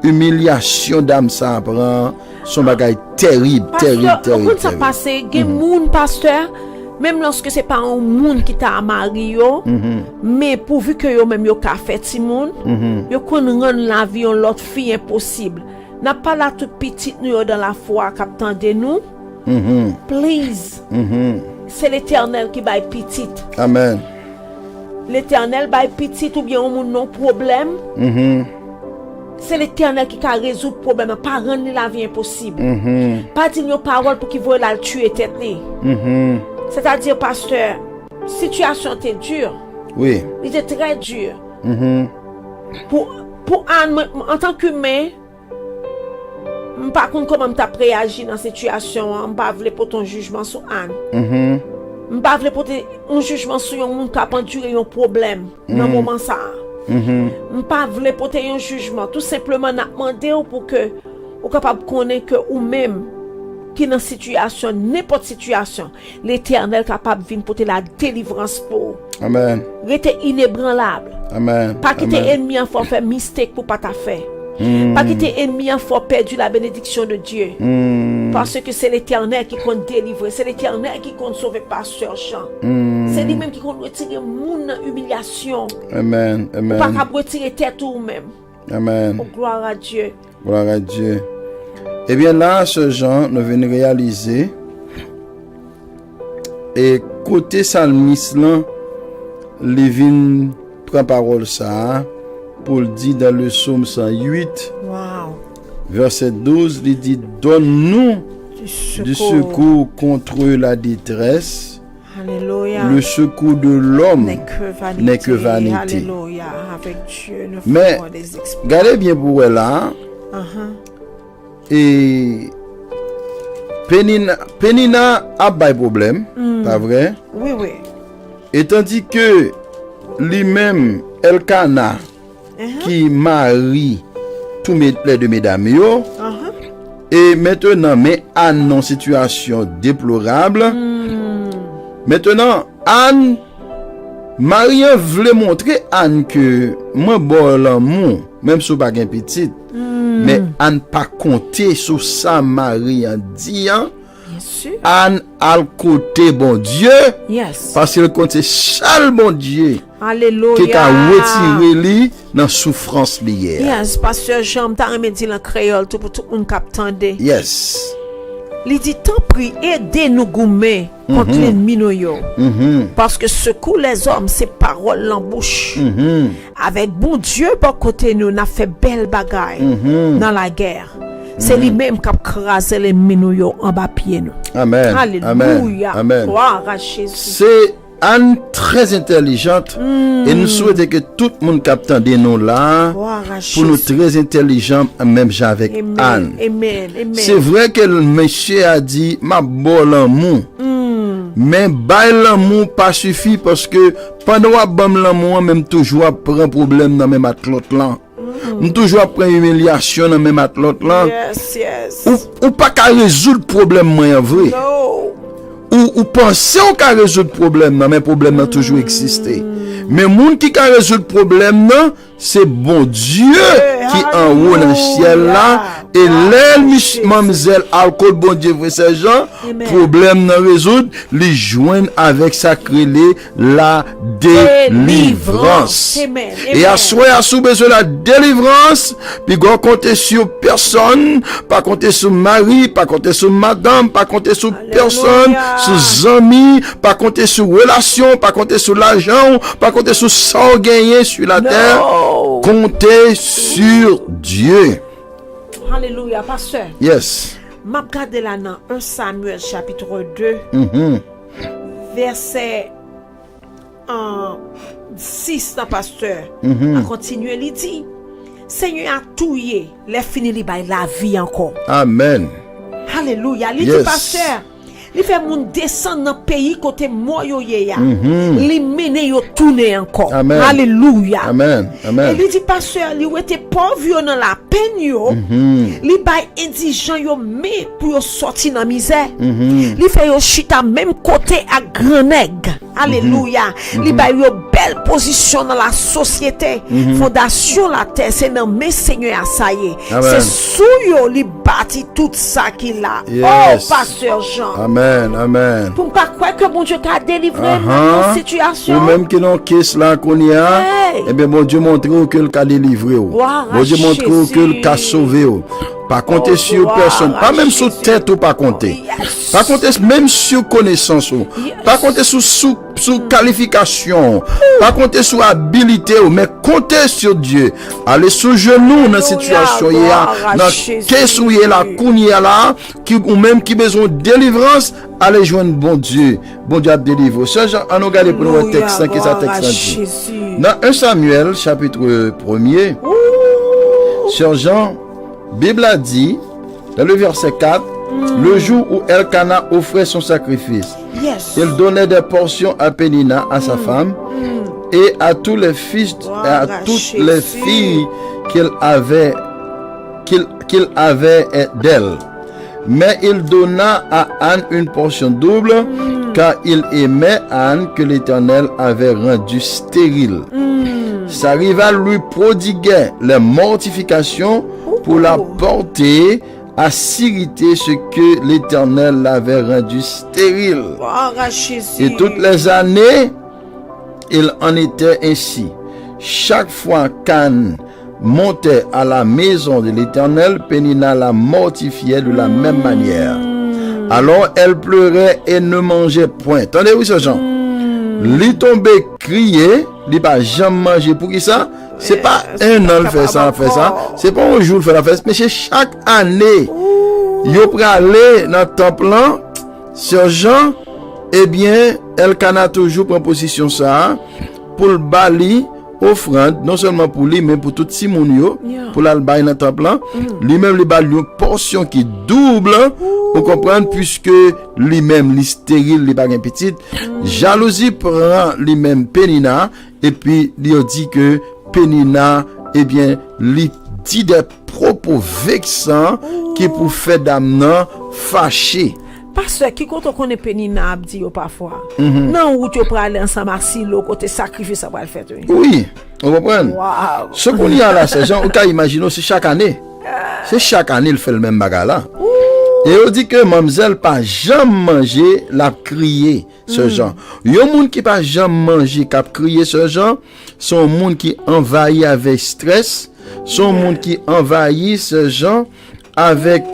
humiliation d'âme ça prend son bagage terrible. Quand ça passe, gen moun pasteur même lorsque c'est pas un monde qui t'a marié mais pourvu que yo même yo ka fait Timon, yo kon rendre la vie en l'autre fille impossible. N'a pas la toute petite nous dans la foi captant de nous. Please. C'est l'Éternel qui baille petite. Amen. L'Éternel baille petite ou bien on moun non problème. C'est l'Éternel qui a résoudre le problème, pas rendre la vie impossible. Pas dire nos paroles pour qu'il voie la tuer tête. C'est-à-dire, pasteur, situation était dure. Oui. Il était très dur. Pour Anne, en tant qu'humain, je ne sais pas comment tu as réagi dans cette situation. Je ne sais pas pour ton jugement sur Anne. Je ne sais pas pour un jugement sur un monde qui a enduré un problème dans le moment ça. Je ne sais pas pour un jugement. Tout simplement, je demandé pour que vous capable de connaître que vous-même, qui dans situation, n'importe situation, l'Éternel capable de venir porter la délivrance pour. Amen. Restez inébranlable. Amen. Pas quitter ennemi en faut faire mistake pour pas ta faire. Pas quitter ennemi en faut perdre la bénédiction de Dieu. Parce que c'est l'Éternel qui compte délivrer, c'est l'Éternel qui compte sauver pasteur Jean. C'est lui-même qui compte retirer mon humiliation. Amen. Amen. Pas qu'à retirer tête ou même. Amen. Oh, gloire à Dieu. Gloire à Dieu. Eh bien là, ce Jean, nous venons réaliser. Et côté salmiste là, Lévin prend parole ça pour le dire dans le psaume 108. Wow. Verset 12, il dit donne-nous du secours contre la détresse. Alléluia. Le secours de l'homme n'est que vanité. Alléluia. Avec Dieu, nous mais faisons des expériences. Regardez bien pour elle là. Et Penina a pas de problème, pas vrai? Oui. Et tandis que lui-même, Elkana, qui marie tous les deux mesdames, et maintenant, mais Anne en situation déplorable. Maintenant, Anne, Marie voulait montrer Anne que moi, bon l'amour, même si pas un petit, mais Anne pas compter sur ça, Marie en disant. Bien sûr. Anne a le côté bon Dieu. Yes. Parce qu'il compte seul bon Dieu. Alléluia. Qui a retiré lui dans souffrance liée. Yes, pasteur Jean, t'as remédié en créole tout pour tout le monde qui attendait. Yes. Il dit tant prie, aidez-nous goumer contre l'ennemi nous. Parce que secours les hommes, c'est parole en bouche. Avec bon Dieu par côté nous, n'a fait belle bagaille dans la guerre. C'est lui-même qui a crasé les minouilles en bas pied nous. Amen. Alléluia. Amen. Gloire à Jésus. C'est Anne très intelligente et nous souhaitons que tout le monde capte des noms là pour nous très intelligents même avec Anne. C'est vrai que le monsieur a dit ma bon l'amour. Mais bail l'amour pas suffit parce que pendant que bam l'amour même toujours prend problème dans même l'autre là. Toujours prend humiliation dans même l'autre là. Ou pas qu'à résoudre problème moi en vrai. Ou penser ou qu'à résoudre problème non mais problème n'a toujours existé. Mais moun qui a résoudre problème non, c'est bon Dieu qui en haut dans le ciel là et l'aile mamzelle alcool bon Dieu frère Sergent problème non résoudre les joindre avec sacré la délivrance. Et à soi à sous besoin la délivrance puis go compter sur personne, pas compter sur mari, pas compter sur madame, pas compter sur personne, sur amis, pas compter sur relation, pas compter sur l'argent, pas compter sur ça gagné sur la terre. Comptez sur Dieu. Alléluia, pasteur. Yes. M'a regardé là dans 1 Samuel chapitre 2, verset 6, pasteur. A continué, il dit, Seigneur a touillé, les fini li bay la vie encore. Amen. Alléluia. Il dit, pasteur, il fait moun descendre dans pays côté moyo ya. Li mene yo tourner encore. Amen. Alléluia. Amen. Amen. Et il dit pasteur, li était pauvre dans la peine yo. Li bay indigent yo mais pour yo sortir dans misère. Li fait yo chita même côté à grand nègre. Alléluia. Li bay yo belle position dans la société. Fondation la terre c'est dans mes seigneurs ça y est. C'est sous yo li bâti tout ça qu'il a. Oh pasteur Jean. Amen. Amen. Pour pas croire que bon Dieu t'a délivré dans cette situation. Ou même qui dans caisse là qu'on y a, eh bien bon Dieu montre que le cas délivré. Bon Dieu montre que le cas sauvé. Pas compter sur personne, pas même sur tête ou pas compter. Pas compter même sur connaissance ou. Pas compter sur qualification. Pas compter sur habilité ou, mais compter sur Dieu. Aller sous genou dans situation y a, dans caisse où y a la kounia là, qui ou même qui besoin de délivrance, aller joindre bon Dieu. Bon Dieu a délivré. Ça on regarde pour le texte qui ça texte. Dans 1 Samuel chapitre 1er, Sœur Jean Bible a dit, dans le verset 4, le jour où Elkana offrait son sacrifice, il donnait des portions à Pénina, à sa femme, et à tous les fils, et à toutes les filles qu'il avait d'elle. Mais il donna à Anne une portion double, car il aimait Anne que l'Éternel avait rendue stérile. Sa rivale lui prodiguait les mortifications pour la porter à s'irriter ce que l'Éternel l'avait rendu stérile. Et toutes les années, il en était ainsi. Chaque fois qu'Anne montait à la maison de l'Éternel, Pénina la mortifiait de la même manière. Alors elle pleurait et ne mangeait point. Attendez-vous ce genre? Li tombait crier, li pas jamais manger. Pour qui ça? C'est pas un an le fait ça. C'est pas un jour le fait la fête, mais c'est chaque année. Yo pour aller dans le temple là, Sœur Jean, eh bien, Elkana toujours prend position ça pour le bali offrande, non seulement pour lui, mais pour tout Simon yo, pour l'albaï dans le temple là. Lui-même lui bali une portion qui double, pour comprendre, puisque lui-même li stérile, li pas gain petite. Jalousie prend lui-même Pénina, et puis il dit que Pénina, eh bien, lui dit des propos vexants qui pour faire d'amener fâché. Parce que quand on connaît Pénina, dit parfois, non, où tu peux aller ensemble à Silo, côté sacrifice, ça va le faire. Oui, on comprend. Ce qu'on y a là, ces gens, on peut imaginer, c'est chaque année. C'est chaque année, il fait le même bagarre là. Et on dit que mademoiselle pas jamais manger, la crier ce genre. Yon moun qui pas jamais manger, qui crier ce genre, son monde qui envahi avec stress, son monde qui envahit ce genre avec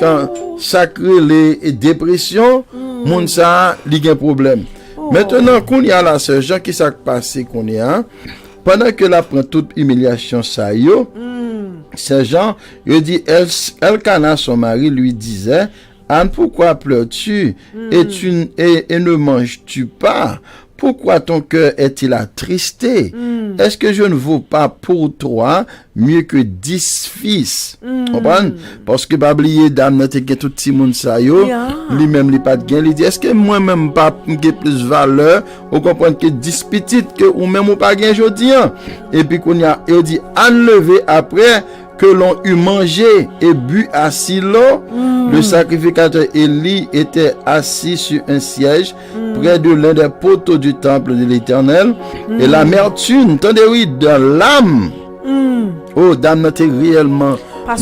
sacré les dépressions, moun ça li gen problème. Maintenant qu'on y a là ce genre qui s'est passé qu'on y a pendant que la prend toute humiliation ça yo, ce genre, il dit Elkana son mari lui disait Anne, pourquoi pleures-tu et ne manges-tu pas? pourquoi ton cœur est-il attristé? Est-ce que je ne vaux pas pour toi mieux que 10 fils? Comprends? Parce que pas oublier dame n'a te tout petit monde ça yo, lui-même li pas de gain, il dit est-ce que moi-même pas j'ai plus valeur, ou comprendre que 10 petites que ou même ou pas gain jodi an. Et puis qu'on y a il dit enlever après que l'on eut mangé et bu à Silo, le sacrificateur Élie était assis sur un siège près de l'un des poteaux du temple de l'Éternel. Et l'amertume, entendez oui, de l'âme. Oh, dame n'a réellement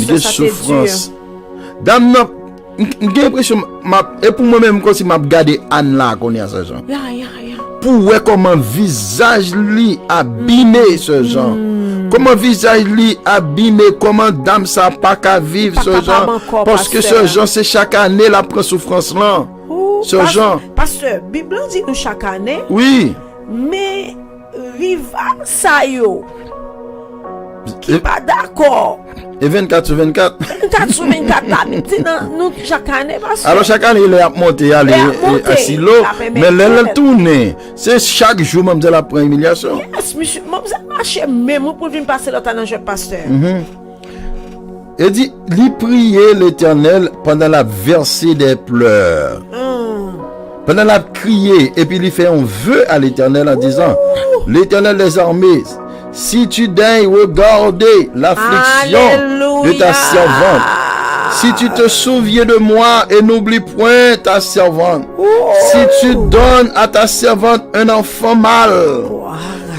de souffrance. Dame n'a, j'ai l'impression, et pour moi-même, comme si m'a regardé Anne là, qu'on y a ce genre. Pour voir comment visage lui abîmé ce genre. Comment visage lui abîmé, comment dame ça pas qu'à vivre ce genre. Parce que ce genre, c'est chaque année la prend souffrance là. Ce genre. Pasteur, Bible dit nous chaque année. Oui. Mais rival ça yo. Qui pas d'accord. Et 24 sur 24. 24 sur 24 là, nous chaque année parce que alors chaque année il est à monter aller à Silo, mais elle tourne. C'est chaque jour même de la prend humiliation. Yes, monsieur, moi ça marche même pour venir passer l'autre dans le pasteur. Il dit, il priait l'Éternel pendant la versée des pleurs. Pendant la crié, et puis il fait un vœu à l'Éternel en disant, l'Éternel des armées, si tu daignes regarder l'affliction de ta servante, si tu te souviens de moi et n'oublie point ta servante, si tu donnes à ta servante un enfant mâle,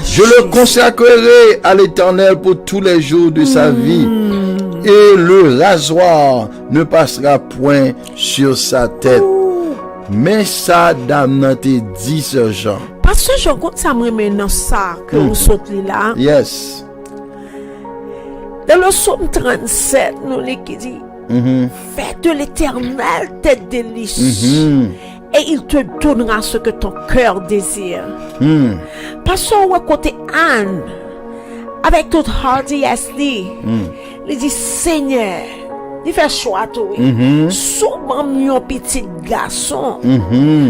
je le consacrerai à l'Éternel pour tous les jours de sa vie, et le rasoir ne passera point sur sa tête. Mais ça, dame, n'a te dit ce genre. Parce que je compte ça me remet dans ça que vous sautez là. Yes. Dans le psaume 37, nous qui dit, fais de l'Éternel tes délices, et il te donnera ce que ton cœur désire. Parce que côté Anne, avec toute hardiesse, il dit, Seigneur, il fait choix tout. Souvent mon petit garçon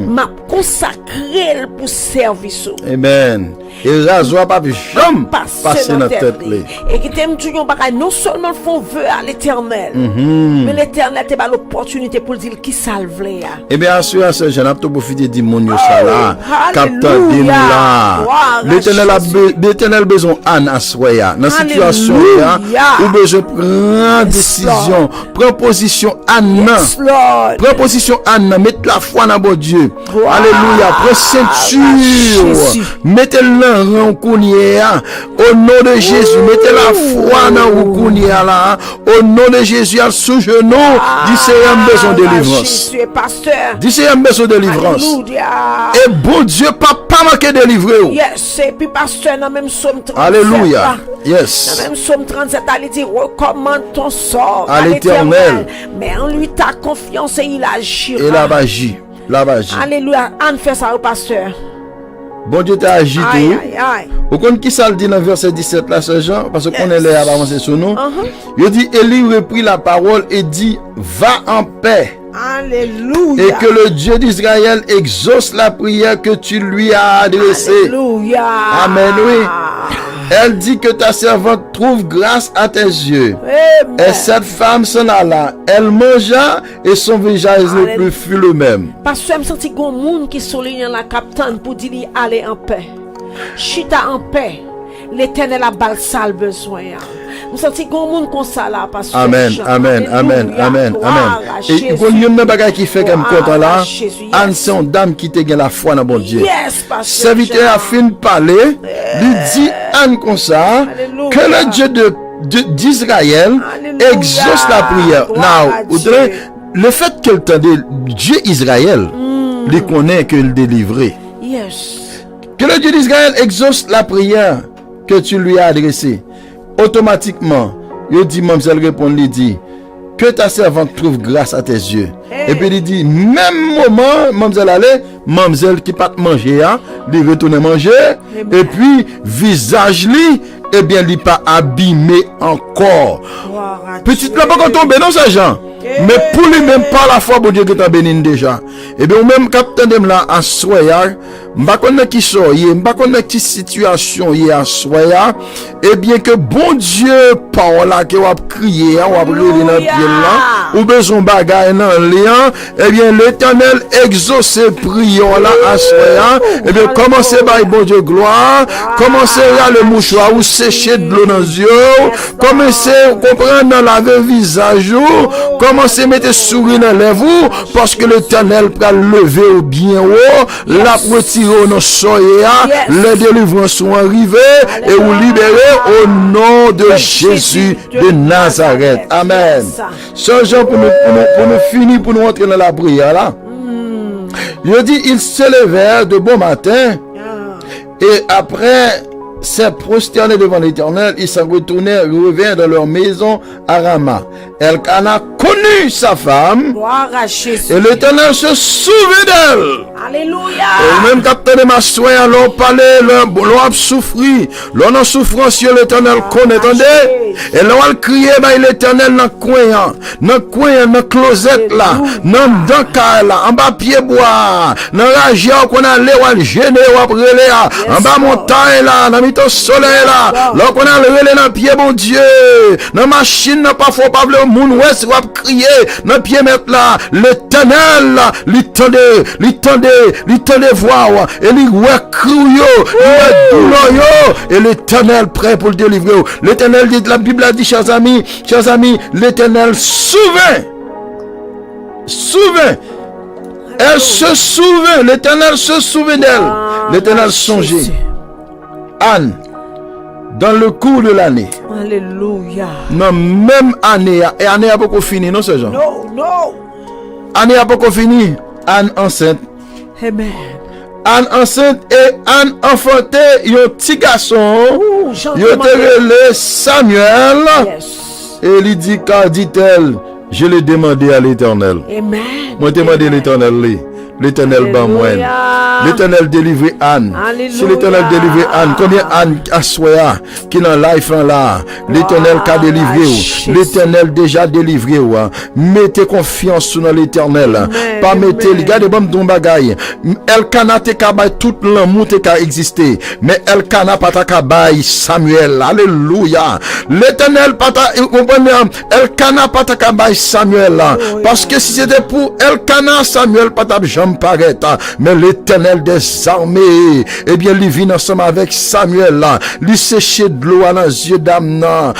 m'a consacré pour service. Amen. Et rasoir pas jamais passer dans tête là. Et qui t'aime toujours bagaille non seulement font vœu à l'Éternel, mais l'Éternel te ba l'opportunité pour dire qui salve là. Et bien sûr ce jeune a tout profiter du monde ça là. Captain din là. L'Éternel besoin Anne à soya dans situation là ou besoin prendre décision, prendre position Anne. Prends position Anne, mettez la foi dans bon Dieu. Alléluia, prends ceinture. Mettez-le en kounia. Au nom de Jésus, mettez la foi dans le kounia là. Au nom de Jésus, sous genou, dis Seigneur besoin de délivrance. Dis Seigneur besoin de délivrance. Et bon Dieu, pas manquer de délivrer. Yes, et puis pasteur, dans même psaume 37. Alléluia. Yes. Dans même psaume 37, il dit recommande ton sort à l'Éternel. Mais en lui ta confiance et il agira. Et la magie. Alléluia. Anne fait ça au pasteur. Bon Dieu t'a agi tout. Vous connaissez qui ça le dit dans verset 17 là, ce Jean? Parce qu'on est là à avancer sur nous. Il dit, Élie reprit la parole et dit, va en paix. Alléluia. Et que le Dieu d'Israël exauce la prière que tu lui as adressée. Alléluia. Amen, oui. Elle dit que ta servante trouve grâce à tes yeux. Amen. Et cette femme s'en alla. Elle mangea et son visage ne plus fut le même. Parce que je me sens qu'il y a un monde qui souligne la capitaine pour dire aller en paix. Chita en paix. L'Éternel a balsal besoin. Je sens qu'il y a un monde comme ça là. Amen. Et il y a une bagaille qui fait comme content là. Anne, c'est une dame qui te gagne la foi dans bon Dieu. Serviteur a fini de parler. Il dit Anne comme ça. Que le Dieu d'Israël exauce la prière. Now, le fait qu'elle tendait Dieu Israël, il connaît que le délivrer. Que le Dieu d'Israël exauce la prière que tu lui as adressée. Automatiquement, il dit, mademoiselle répond, il dit, que ta servante trouve grâce à tes yeux. Et puis il dit, même moment, mademoiselle allait, mademoiselle qui pas manger, il retourne manger, et puis visage lui eh bien, il pas abîmé encore. Petite là, pas tomber dans ce genre. Mais pour lui-même, par la foi, bon Dieu, que t'as béni déjà. Eh bien, ou même, capitaine de là, à soya, m'ba connaît qui soye, m'ba connaît qui situation y à soya, eh bien, que bon Dieu, par là, que va crier, on va brûler dans pied là, ou besoin bagaille dans lien, eh bien, l'Éternel exauce prière là, à soya, eh bien, commencez par bon Dieu, gloire, commencez là, le mouchoir, ou sécher de l'eau dans les yeux, commencez à comprendre dans la visage, commencez à mettre sourire dans les lèvres, parce que l'Éternel va lever au bien haut, la retirer dans soya, les délivrances sont arrivées, et vous libérer au nom de Jésus de Nazareth. Amen. Ce genre pour nous finir, pour nous entrer dans la prière là. Je dis, ils se levèrent de bon matin, et après s'est prosterné devant l'Éternel, ils s'en retournèrent, revinrent dans leur maison à Rama. Elkana connut sa femme, et l'Éternel se souvint d'elle. Alléluia. Et même quand on m'a soigné, l'on parlait, l'on a souffri, l'on a souffrance, l'Éternel connaît, attendez. Et l'on a crié, l'Éternel dans le coin, dans closet là, dans le là, en bas pied bois, dans la géo qu'on a allé, on a gêné, on a brûlé, en bas montagne là, dans le soleil là, là qu'on a relé dans pied bon Dieu, dans machine, n'a pas faut pas le monde ouest, on a crié, dans pied mettre là, l'Éternel là, il tendait voir, et il ouais criyo, il douleur yo, et l'Éternel prêt pour le délivrer. L'Éternel dit, la Bible a dit, chers amis, l'Éternel souvint. Elle se souvint, l'Éternel se souvint d'elle. L'Éternel songeait. Anne, dans le cours de l'année. Alléluia. Non, même année, et année a beaucoup fini, non, ce genre? Non. Année a beaucoup fini. Anne enceinte. Amen. Anne enceinte et Anne enfanté, un petit garçon. Il a relé Samuel. Yes. Et il dit, car dit-elle, je l'ai demandé à l'Éternel. Amen. Moi, demandé à l'Éternel. L'Éternel bat moi. L'Éternel délivre Anne. Alléluia. Si l'Éternel délivre Anne, combien Anne a soya qui dans life là, l'Éternel qui a délivré. L'Éternel déjà délivré. Mettez confiance dans l'Éternel. Pas mettez, regardez bon ton bagaille. Elkana te kabay tout l'amour te ka existé, mais Elkana pas ta kabay Samuel. Alléluia. L'Éternel pas ta Elkana pas ta kabay Samuel, parce que si c'était pour Elkana, Samuel pas ta jambe paraître, mais l'Éternel des armées, eh bien, il vient ensemble avec Samuel là, il séché de l'eau dans les yeux d'Amna,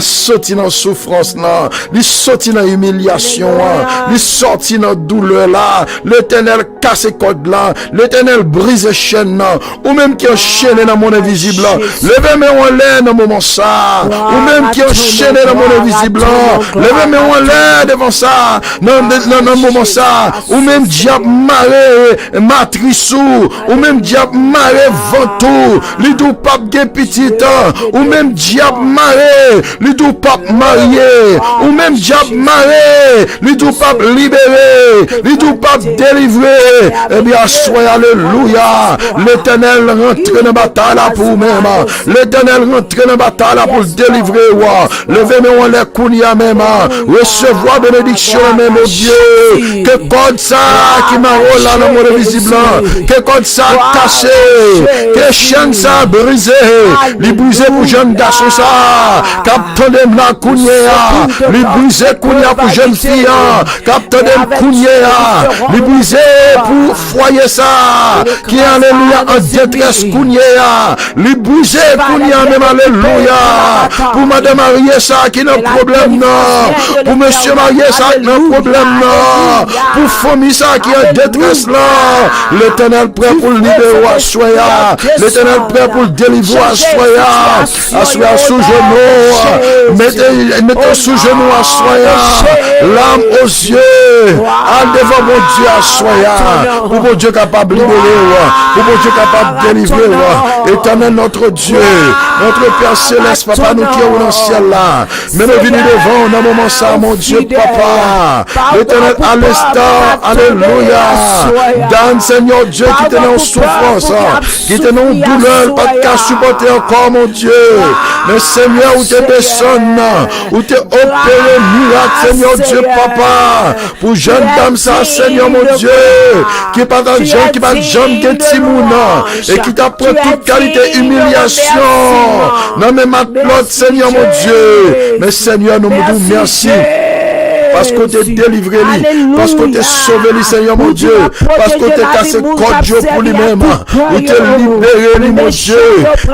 sorti dans souffrance là, il sorti dans humiliation là, il sorti dans douleur là, l'Éternel casse code là, l'Éternel brise chaîne là, ou même qui enchaîné dans mon invisible là, levez-moi en l'air dans moment ça, ou même qui enchaîné dans mon invisible là, levez-moi en l'air devant ça, dans moment ça, ou même diable maré matrisou, ou même diable maré ventou, l'idou pape gen petit, ou même diable maré, l'idou pape marié, ou même diable maré, l'idou pape libéré, l'idou pape délivré. Eh bien, soyez alléluia. L'Éternel rentre dans la bataille là pour même. L'Éternel rentre dans la bataille là pour délivrer. Levez-moi les kounia même. Recevoir bénédiction même, mon Dieu. Que code ça qui m'a là dans mon invisible. Que code ça cassé. Que chaîne ça brisé. Les brisé pour jeune garçon ça. Captain de la kounia. Les brisé kounia pour jeune fille. Captain de kounia. Les brisé pour foyer ça. Qui alléluia en détresse kounia. Les brisé kounia même alléluia. Pour madame mariée ça qui n'a problème non. Pour monsieur marié ça qui n'a problème non. Pour famille ça qui est en détresse là. L'Éternel prêt pour libérer à soya. L'Éternel prêt pour délivrer à soya. À soya sous genou. Mettez sous genou à soya. L'âme aux yeux. À devant mon Dieu à soya. Pour mon Dieu capable de libérer. Pour mon Dieu capable de délivrer. Éternel notre Dieu. Notre Père Céleste, Papa, nous qui sommes dans le ciel là. Mais nous venons devant dans le moment ça, mon Dieu, Papa. L'Éternel à l'instant. Alléluia. Dan, Seigneur Dieu, qui était en souffrance, qui était en douleur, pas de cas supporter encore, mon Dieu. Mais Seigneur, où t'es descendu, où t'es opéré miracle, Seigneur Dieu, papa, pour jeune dame, ça, Seigneur, mon Dieu, qui est pas dans le jeune, qui va jeune, qui est timouna, et qui t'apprend toute qualité humiliation. Non, mais maintenant, Seigneur, mon Dieu, mais Seigneur, nous vous merci. Parce que tu es délivré, parce que tu es sauvé, Seigneur mon Dieu, parce que tu es cassé code pour lui-même, ou tu es libéré, mon Dieu.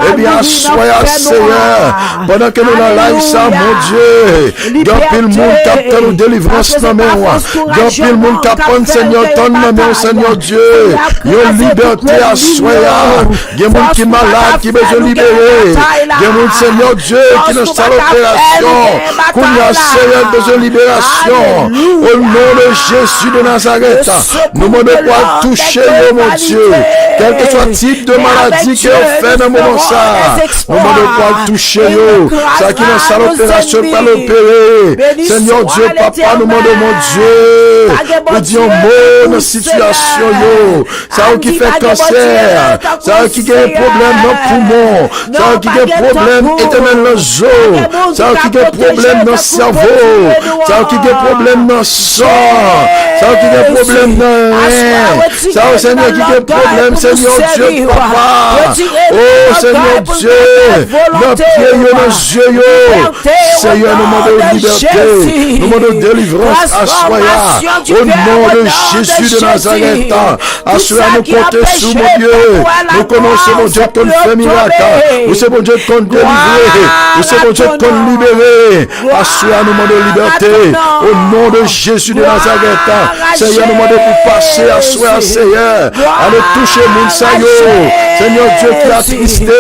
Eh bien, soyez Seigneur, pendant que nous allons ça, mon Dieu, dans le monde qui a nous délivrance dans mes rois, dans le monde qui a pris, Seigneur, ton nom, Seigneur Dieu, une liberté à soyez. Il y a des gens qui sont malades, qui veulent libérer. Il y a des gens, Seigneur Dieu, qui ont salle opération, qui ont Seigneur besoin de libération. Au nom de Jésus de Nazareth, nous ne devons pas toucher, mon Dieu. Quel que soit le type de maladie qui est fait dans le moment ça, nous ne devons pas toucher. Ça qui est dans salle opération, pas l'opérer. Seigneur Dieu, papa, nous demandons, mon Dieu, pour dire un mot dans la situation. Ça qui fait cancer, ça qui a un problème dans le poumon, ça qui a un problème éternel dans les os, ça qui a un problème dans le cerveau, ça qui a un problème dans le sang, ça qui a un problème dans le rein, ça Seigneur qui a un problème, Seigneur Dieu, papa, oh Seigneur Dieu, nos pieds, nos yeux, Seigneur, nous demandons liberté, nous demandons délivrance à soya, au nom de Jésus de Nazareth, à soya nous compter sous mon Dieu, nous connaissons mon Dieu qu'on fait miracle, nous savons mon Dieu qu'on délivre, nous savons mon Dieu qu'on libère, à soya nous demandons liberté, au nom de Jésus de Nazareth, Seigneur, nous demandons pour passer à soya, Seigneur, à nous toucher mon Seigneur Dieu qui a tristé,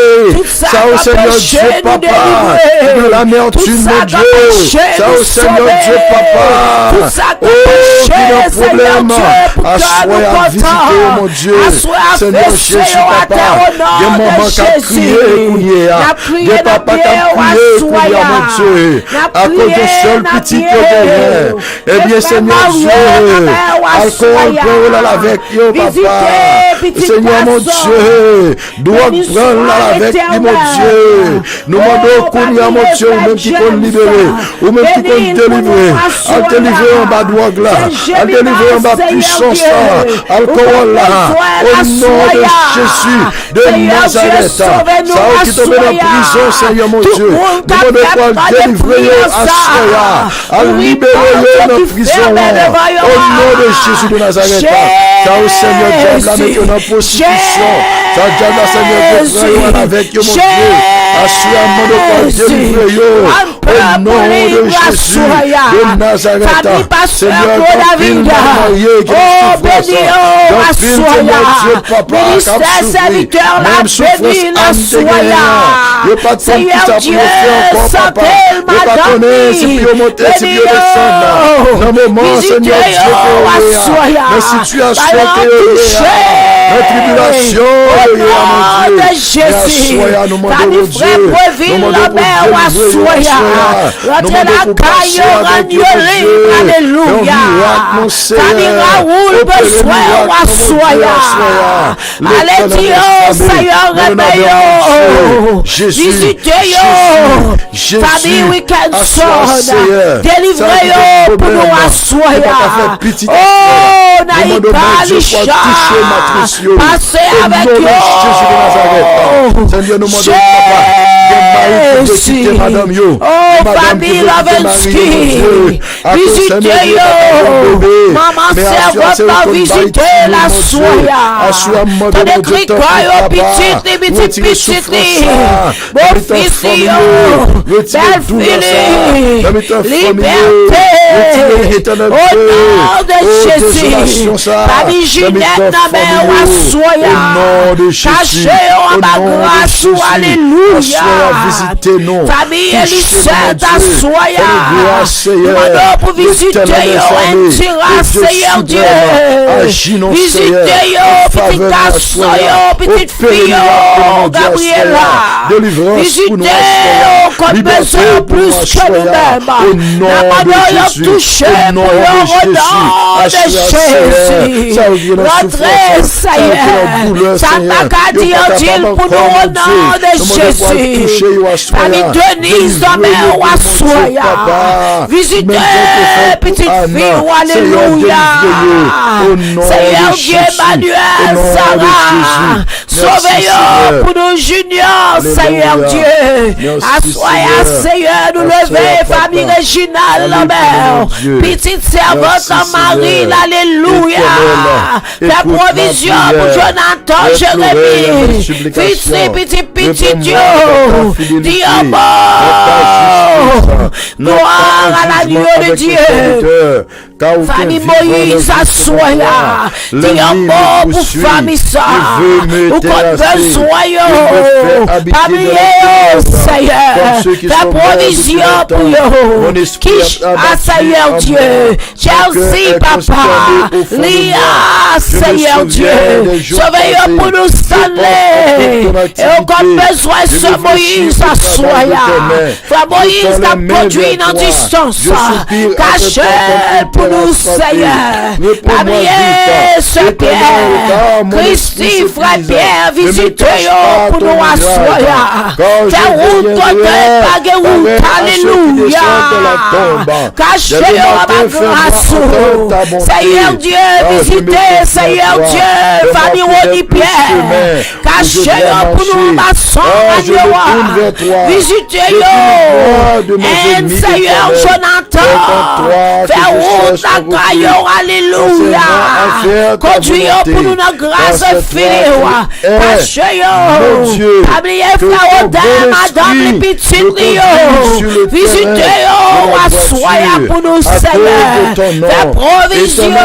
ça au Seigneur Dieu, papa, de l'amertume, mon Dieu, ça au Seigneur Dieu, papa, oh, qui a un problème, à soya visiter, mon Dieu, Seigneur Jésus, papa, il y a un moment qui a crié, il y a papa qui a crié, mon Dieu, à cause de seul petit que derrière, eh bien, Seigneur Dieu, alcool, prends-la avec eux, papa, Seigneur mon Dieu, dois prendre avec lui, mon Dieu, nous demandons qu'on y mon Dieu, ou même qui peut libérer, ou même qui peut délivrer, à délivrer en bas drogue là, à délivrer en bas puissance là, alcool là, au nom de Jésus de Nazareth, ça qui tombe dans la prison, Seigneur mon Dieu, nous demandons qu'on délivrer à soya, à libérer dans la prison, au nom de Jésus de Nazareth, ça au Seigneur Dieu, là maintenant prostitution, ça diable la Seigneur Dieu, avec mon Dieu, assurément de quoi délivrer, au nom de Jésus de Nazareth, Seigneur, Dieu, papa, même souffrance, Seigneur Dieu, santé, madame, visitez, la situation la tribulation, au nom de Jésus, ta frère Breville, la mère, Wassoya, rentrez la caille, ragnolé, alléluia, Tani Raoul, besoin, Wassoya, allez dire, Seigneur, réveillons, visitez-yo, famille Weekendson, délivrez-yo pour nous, Wassoya, oh, naïka, Lisha, passez avec eux. Seigneur, nous demandons, papa, Jésus. Oh, famille Lavensky, visitez-yo. Maman, servante va visiter la soya. T'as des cris quoi, petit, petit, bon fils, belle fille, liberté. Au nom de Jésus, famille Ginette, caché en ma grâce, alléluia. Famille Elisette, assoya. pour visiter yo, Indira, Seigneur Dieu. Visitez yo, petit garçon yo, petite fille yo, Gabriela. Visitez yo, comme besoin plus que nous-mêmes. Nous touché pour le nom de Jésus. Rentrez, Seigneur. Ça n'a qu'à dire pour nous au nom de Jésus. Famille Denise, demain, ou à visitez, petite fille, alléluia. Seigneur Dieu, Emmanuel, Sarah. Sauvez-nous pour nous, Junior, Seigneur Dieu. Assoyez, Seigneur, nous lever, famille Réginale, la mère. Petite servante Marie, alléluia. Fais provision pour Jonathan, Jérémie. Fils, petit Dieu. Dis gloire à l'agneau de Dieu. Famille Moïse, assoya. Dis pour famille ça. Ou qu'on besoin, famille, Seigneur. Fais provision pour eux. Qui a Seigneur Dieu. Chelsea, papa. Lia, Seigneur Dieu. Sauvez-nous pour nous Stanley. Et on a besoin de Moïse, assoya. Frère Moïse a produit dans distance. Cachez pour nous, Seigneur. Gabriel, ce Pierre. Christy, frère Pierre, visitez-nous pour nous assoya. Fais route côté, pas de route. Alléluia. Cachez-nous à ma grâce. Seigneur Dieu, visitez, Seigneur Dieu. Famille Rodi Pierre. Cachez-nous pour nous, ma soeur, visitez-nous. Et Seigneur Jonathan. Fais route à Caillon. Alléluia. Conduisez pour nous dans grâce finie. Cachez-nous. Tablier frère Odin, madame les petites lions. Visitez-nous. Assoyez pour nous, Seigneur. Fais provision.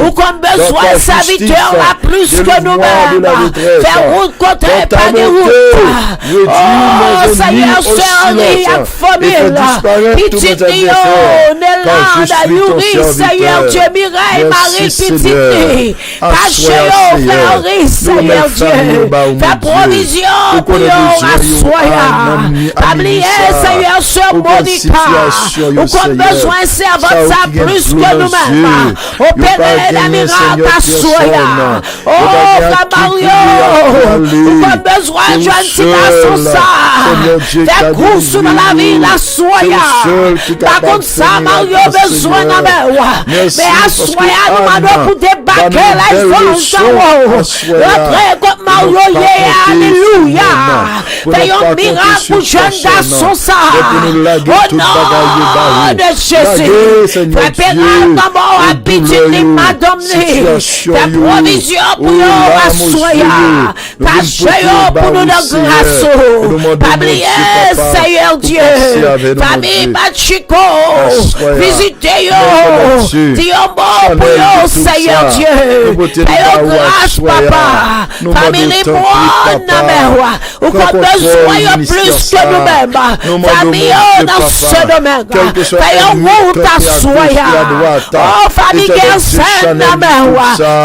Ou comme besoin de serviteurs là plus que nous-mêmes. Fais route côté, pas de route. Oh, Seigneur, Seigneur, avec famille. Petite lion, Nélanda, Yuri, Seigneur Dieu, Mireille, Marie, petite lion. Cachez-nous, frère, Seigneur Dieu. Fais provision pour nous, assoyez. Tablier, Seigneur, sur Monica. Ou comme besoin de servante ça plus que nous-mêmes. Opérez la miracle, assoyez. Oh, frère Mario. Ou comme besoin de jeune citation ça. Fais course dans la ville, assoyez. Par contre, ça, Mario, besoin d'un mais assoyez, nous m'avons pour débarquer la France. Rentrez comme Mario, alléluia. Fais un miracle pour jeune garçon ça. Au nom de Jésus. Fais pénal dans mon habitude, madame. Fais provision pour nous, assoyez. Cachez-nous pour nous dans grâce. Tablier, Seigneur Dieu. Famille Machiko. Visitez-nous. Dis-moi pour nous, Seigneur Dieu. Fais grâce, papa. Famille bonne, ou qu'on besoin plus que nous-mêmes. Famille dans ce domaine. Fais route à soya. Oh, famille Gersen,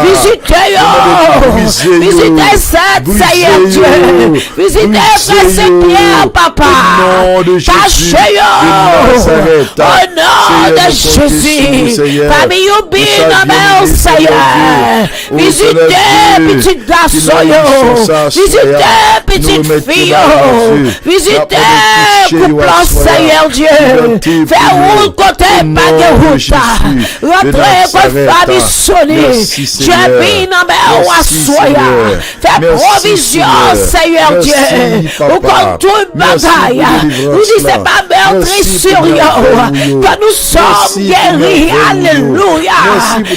visitez-nous. Visitez cette, Seigneur Dieu. Visitez Saint-Pierre, papa. Cachez-nous. Au nom de Jésus. Famille Ubin, Seigneur. Visitez petit garçon. Visitez petite fille. Visitez couple, Seigneur Dieu. Fais route côté, pas de route. Rentrez comme famille sonnée. Dieu vient en assoya. Fais provision, Seigneur Dieu. Ou comme tout bagaille. Vous dites c'est pas meurtri sur vous. Que nous sommes guéris. Alléluia.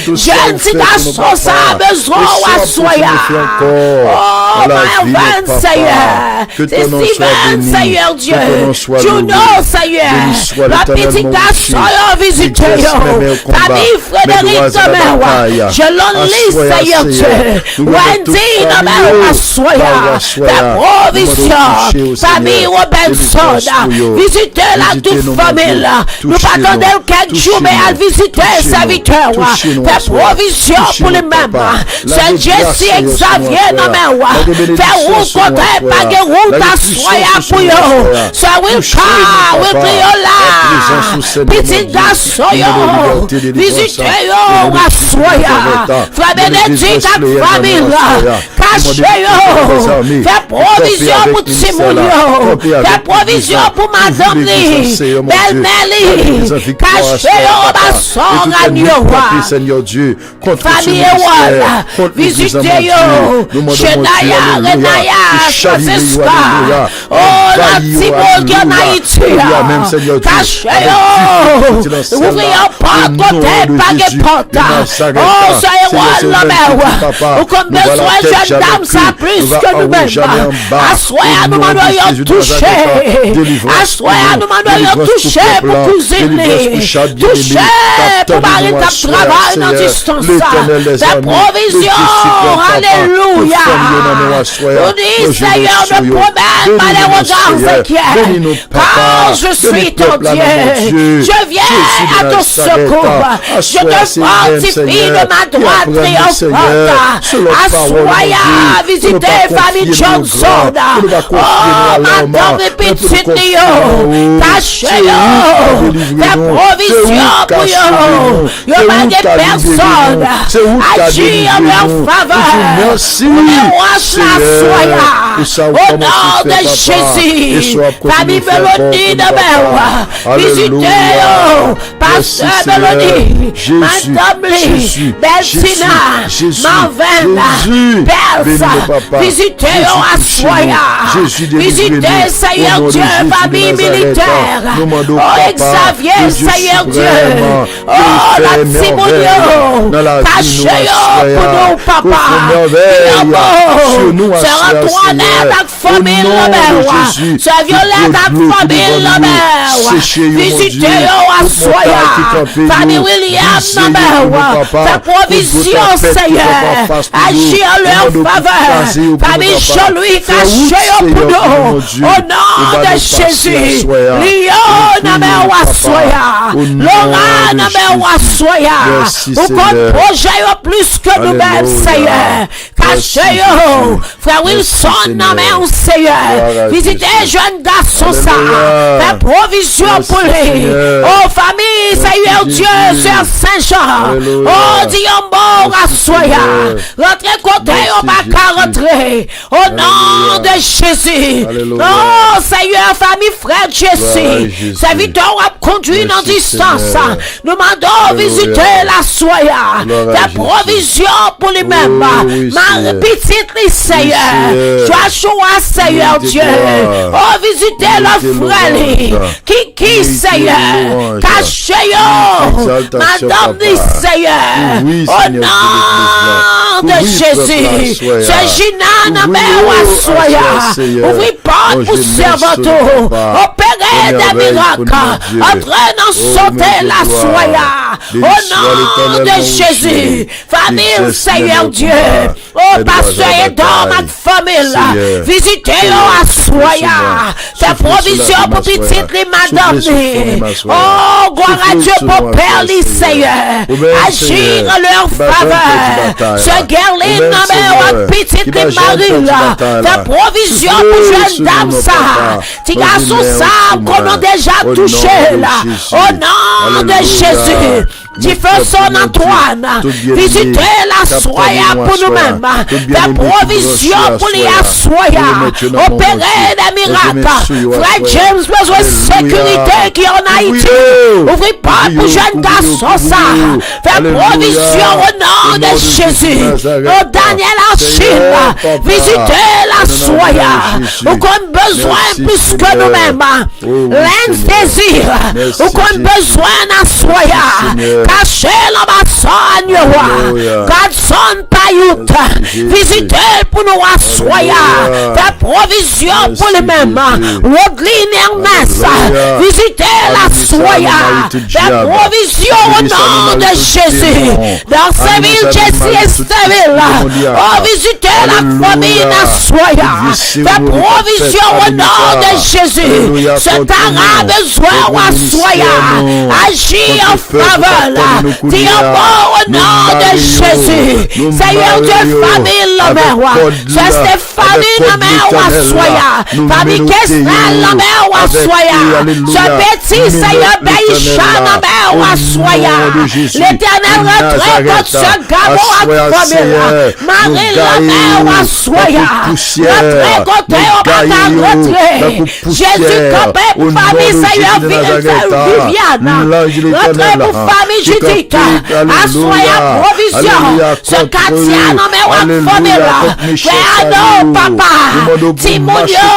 Jeune citation, ça a besoin d'assoya. Oh, ma Seigneur. C'est Steven, Seigneur Dieu. Juno, Seigneur. La petite garçon, visitez. Famille Frédéric Doméwa. Je l'enlise, Seigneur Dieu. Wendy Doméwa, soya. Ta provision. Famille Robinson. Visitez la toute famille. Nous attendons quelques jours, mais à visiter serviteurs. Ta provision pour les mêmes. C'est Jesse Xavier Doméwa. Fais route contre pas de route à soya pour eux. Ça will come, will be là. Petit garçon, visitez à soya. Frère Bénédicte, à famille, cachez-yo. Fais provision pour Timoyo. Fais provision pour Madame Lee. Belle-Mélie. Cachez-yo, ma soeur à Seigneur Dieu, famille Ewal, visitez-yo. Chenaya, Renaya, Francisca. Oh, la Timoyo qui en Haïti. Cachez-yo. Ouvrez un porte, côté, pas de porte. Oh, ça est la mère. Ou comme besoin, jeune dame, ça plus que nous-mêmes. Assoya, nous m'en toucher. Assoya, nous m'en toucher pour cuisiner. Toucher pour barrer ta travail dans distance. Ta provision. Alléluia. Nous disons, Seigneur, ne promets pas les regards inquiets. Car je suis ton Dieu. Je viens à ton secours. Je te fortifie de ma droite triomphante. Assoya, visitez famille Johnson. Oh, madame et petite Nio. Cachez-yo. Ta provision pour yo. Yo pas de personne. Agir en leur faveur. Wash la soya. Au nom de Jésus. Famille Mélodie de Mewa. Visitez-yo. Pasteur Mélodie. Madame Lee. Belsina. Marvin. Persa. Visitez-yo à soya. Visitez, Seigneur Dieu, famille militaire. Oh, Xavier, Seigneur Dieu. Oh, la Timoyo. Cachez-yo pour nous, papa. C'est Antoinette, la famille Lambert. C'est Violette, la famille Lambert. Visitez-yo à soya. Famille William Lambert. Ta provision, Seigneur. Agis en leur faveur. Famille Jean-Louis, cachez-yo pour nous. Au nom de Jésus. Lyon, Lambert, soya. Laura, Lambert, soya. Ou qu'on projet plus que nous-mêmes, Seigneur. Cachez-yo. Frère Wilson, Lambert, Seigneur. Visitez jeunes garçons, ça. Fais provision pour lui. Oh, famille, Seigneur Dieu, Sœur Saint-Jean. Oh, Diombo, à soya. Rentrez côté, on va qu'à rentrer. Au nom de Jésus. Oh, Seigneur, famille, frère Jésus. Serviteur a conduit dans distance. Nous demandons visiter la soya. Ta provision pour les mêmes. Ma petite Seigneur. Joshua, Seigneur Dieu. Oh, visitez le frère. Qui, Seigneur. Cachez-yo. Madame Seigneur. Au nom de Jésus. C'est Gina, Namé, Soya. Ouvrez pas pour servanteau. Opérez des miracles. Entraînant sauter la soya. Au nom de Jésus. Famille, Seigneur Dieu. Oh, pasteur et dans ma famille. Visitez-le à soya. Ta provision pour petite madame. Oh, gloire à Dieu pour Père, Seigneur. Agir en leur faveur. Ce guerrier nommé petite Marie. Ta provision pour jeune dame, ça. Tes garçons savent qu'on a déjà touché là. Au nom de Jésus. Jefferson Antoine, visitez la soya pour nous-mêmes. Ta provision pour les soya. Opérer des miracles. Frère James, besoin de sécurité qui en Haïti. Ouvrez pas pour jeune garçon ça. Fais provision au nom de Jésus. Au Daniel en Chine, visitez la soya. Ou qu'on besoin même plus que nous-mêmes. L'indésir, ou qu'on besoin d'assoya, caché l'ambassade, Godson Payut, visiter pour nous assoya, faire provision pour les mêmes. Rodline Ernest, visiter la soya, faire provision au nom de Jésus. Dans ces villes, Jésus et ces villes, oh, visiter la famille de soya, faire provision au nom de Jésus. Ce t'aura besoin à soya, agis en faveur, dis au nom de Jésus. Seigneur Dieu, famille, la mère, c'est Stéphanie, la mère, à soya, famille Kesnel, la mère, à soya, ce petit Seigneur Baïcha, la mère, à soya, l'Éternel retrait contre ce gamin à famille, Marie, la mère, à soya, retrait contre au retrait, Jésus, campé pour famille, Seigneur Viviane, retrait pour famille Judith, à soya, provision, ce quartier, la mère, à famille, Père, papa, Timonio,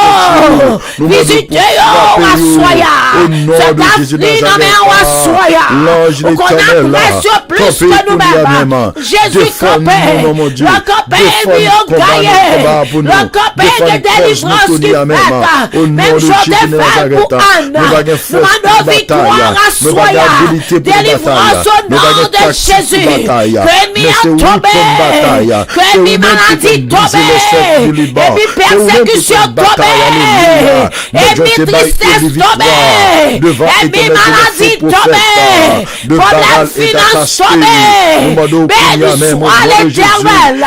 visitez à soya, ce quartier, la mère, à soya, on a pression plus que nous-mêmes, Jésus campé, le campé, le gaillé, le campé de délivrance qui fait, même chose de fait pour Anne, nous demandons victoire à soya, délivrance au nom de Jésus, que mi a tombé, que mi maladie tombé, et mi persécution tombé, et mi tristesse tombé, et mi maladie tombé, problème finance tombé, béni soit l'Éternel,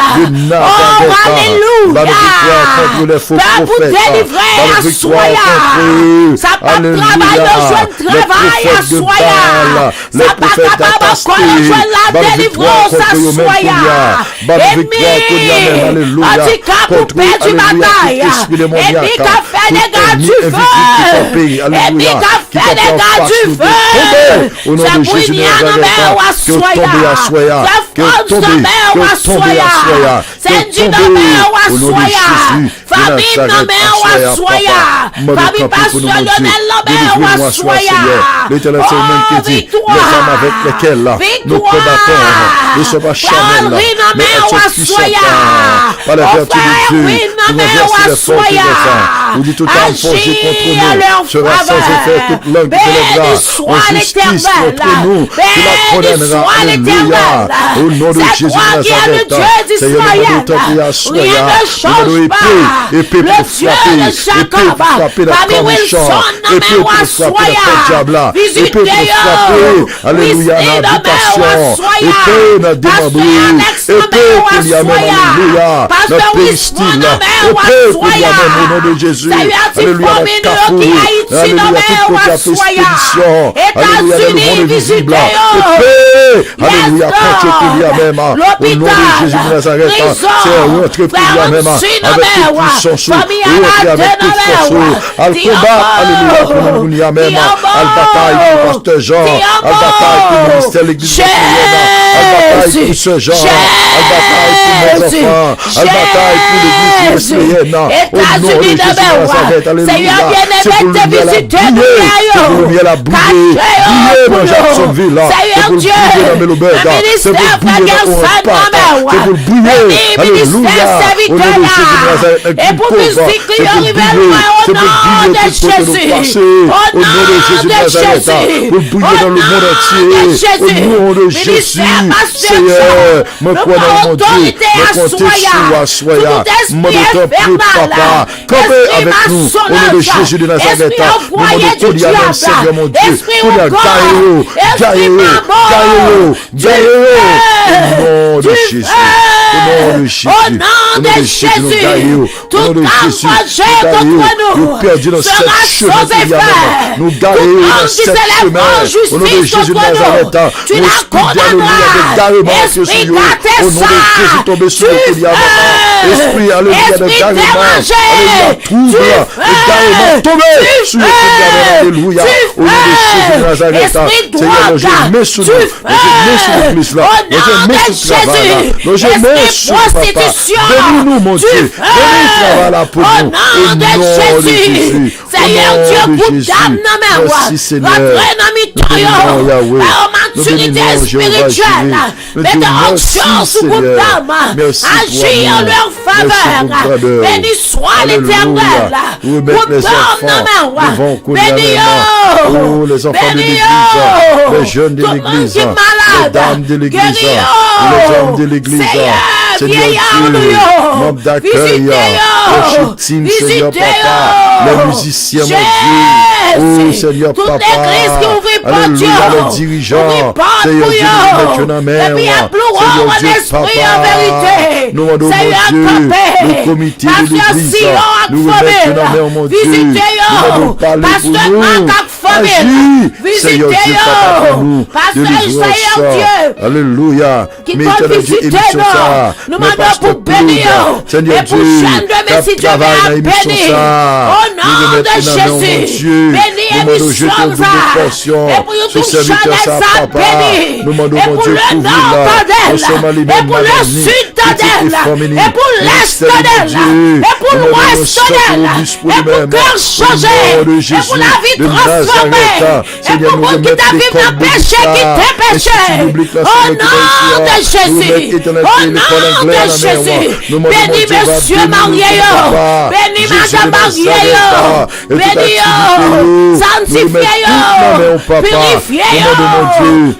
oh alléluia, peuple délivré à soya, ça pas travail, je travail à soya, ça pas capable qu'on joue la délivrance à soya, ennemi, handicap ou perdu bataille, ennemi qui a fait des gars du feu, ennemi qui a fait des gars du feu, c'est pour y aller à soya, c'est France de mer à soya, c'est du mer à soya, famille de mer à soya, famille pasteur Lionel la mer à soya, l'Éternel c'est le même qui dit, les femmes avec lesquelles nous combattons ne sont pas charnelles, mais elles sont puissantes par la vertu de Dieu, pour renverser les forces des enfants. Vous dites tout en forgé contre nous, sera sans effet toute langue qui lèvera en justice contre nous, tu la condamneras, alléluia, au nom de Jésus de Nazareth. Seigneur, nous t'en prions à soya, nous épée pour frapper, épée pour frapper la corps méchant, épée pour frapper la diable, épée pour frapper, alléluia, la habitation, épée dans démembré, épée pour y amène, alléluia, notre péristyle, épée pour y amène au nom de Jésus, alléluia, notre carrefour, alléluia, toute côté expédition, alléluia, le monde visible, épée, alléluia, contre pour y amène, au nom de Jésus de Nazareth, c'est rentré pour y amène, avec toute puissance, rentré avec toute force, al combat, alléluia, pour nous y amène, al bataille pour pasteur Jean, al bataille pour le ministère de l'église, al bataille pour ce Jean, al bataille pour mes enfants, al bataille pour l'église wesleyenne, au nom de Jésus de Nazareth, alléluia, c'est pour le miel à brûler, brûler dans Jacksonville, c'est pour brûler dans Meloberg, c'est pour brûler dans Orange, c'est pour brûler, alléluia, au nom de Jésus de Nazareth, et pour brûler, c'est pour brûler tout côté de passé, au nom de Jésus de Nazareth, pour brûler dans le monde entier, au nom de Jésus, Seigneur, me crois dans mon Dieu, me comptez sur à soya, me donne plus papa, campez avec nous, au nom de Jésus de Nazareth, nous demandons tout y aller, Seigneur mon Dieu, tout y aller, gaillez-le, au nom de Jésus, au nom de Jésus, au nom de Jésus, nous gaillons, au nom de Jésus, nous perdons dans cette chemin qu'il y a maintenant, nous gaillons dans cette chemin, au nom de Jésus de Nazareth, nous spidons le lien de garement que sur eux, au nom de Jésus, tombez sur le qu'il y a maintenant, esprit, alléluia, de garement, alléluia, trouble, égarement, tombé sur le garement, alléluia, au nom de Jésus de Nazareth, Seigneur, je mets sous nous, je mets sous l'église là, je mets sous le travail là, je mets sous papa, bénis-nous mon Dieu, bénis le travail là pour nous, au nom de Jésus, Seigneur Dieu, Jésus, merci Seigneur, nous bénissons Yahweh, nous bénissons Jéhovah Jireh, mettez onction sous groupe d'âme, agis en leur faveur, béni soit l'Éternel, remettre les enfants devant Kounianement, les enfants de l'église, les jeunes de l'église, les dames de l'église, les hommes de l'église, Seigneur Dieu, membres d'accueil, le chutine, Seigneur Papa, les musiciens, mon Dieu, oh Seigneur Papa, alléluia, les dirigeants, Seigneur Dieu, nous mettons en main, Seigneur Dieu, Papa, nous demandons, mon Dieu, le comité de l'église, nous remettons en main, mon Dieu, nous demandons parler pour nous, agis, Seigneur Dieu, Papa, pour nous, délivrance, alléluia, mettez Dieu, émission ça, nous demandons pour bénir, Seigneur Dieu, travail dans l'émission ça, nous remettons en main, mon Dieu, nous demandons jeter une double portion, ce serviteur ça, Papa, nous demandons, mon Dieu, couvrir là, nous sommes alimentés, et pour le sud d'Adèle, et pour l'est d'Adèle, et pour l'ouest d'Adèle, et pour cœur changé, et pour la vie transformée, et pour monde qui t'a vu dans péché, qui t'a péché, au nom de Jésus, au nom de Jésus, bénis monsieur marié, bénis madame mariée, bénis sanctifié, purifié,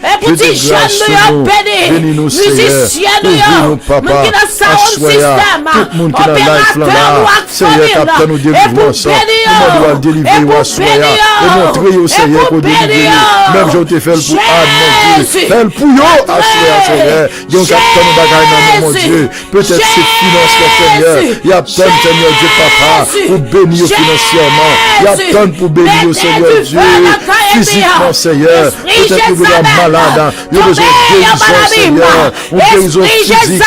et pour tes jeunes, bénis, musiciens, nous qui dans sound system, opérateur, Seigneur, capteur, nous délivrons ça. Nous devons délivrer au Seigneur. Et montrer au Seigneur qu'on délivre. Même je te fais le pour Anne, mon Dieu. Fais le pour yo, Seigneur. Donc, capteur, nous bagaille, mon Dieu. Peut-être c'est financier, Seigneur. Il y a tant, Seigneur Dieu, Papa, pour bénir financièrement. Il y a tant pour bénir, Seigneur Dieu. Physiquement, Seigneur. Peut-être que vous êtes malade. Il y a besoin de guérison, Seigneur. On guérison physique.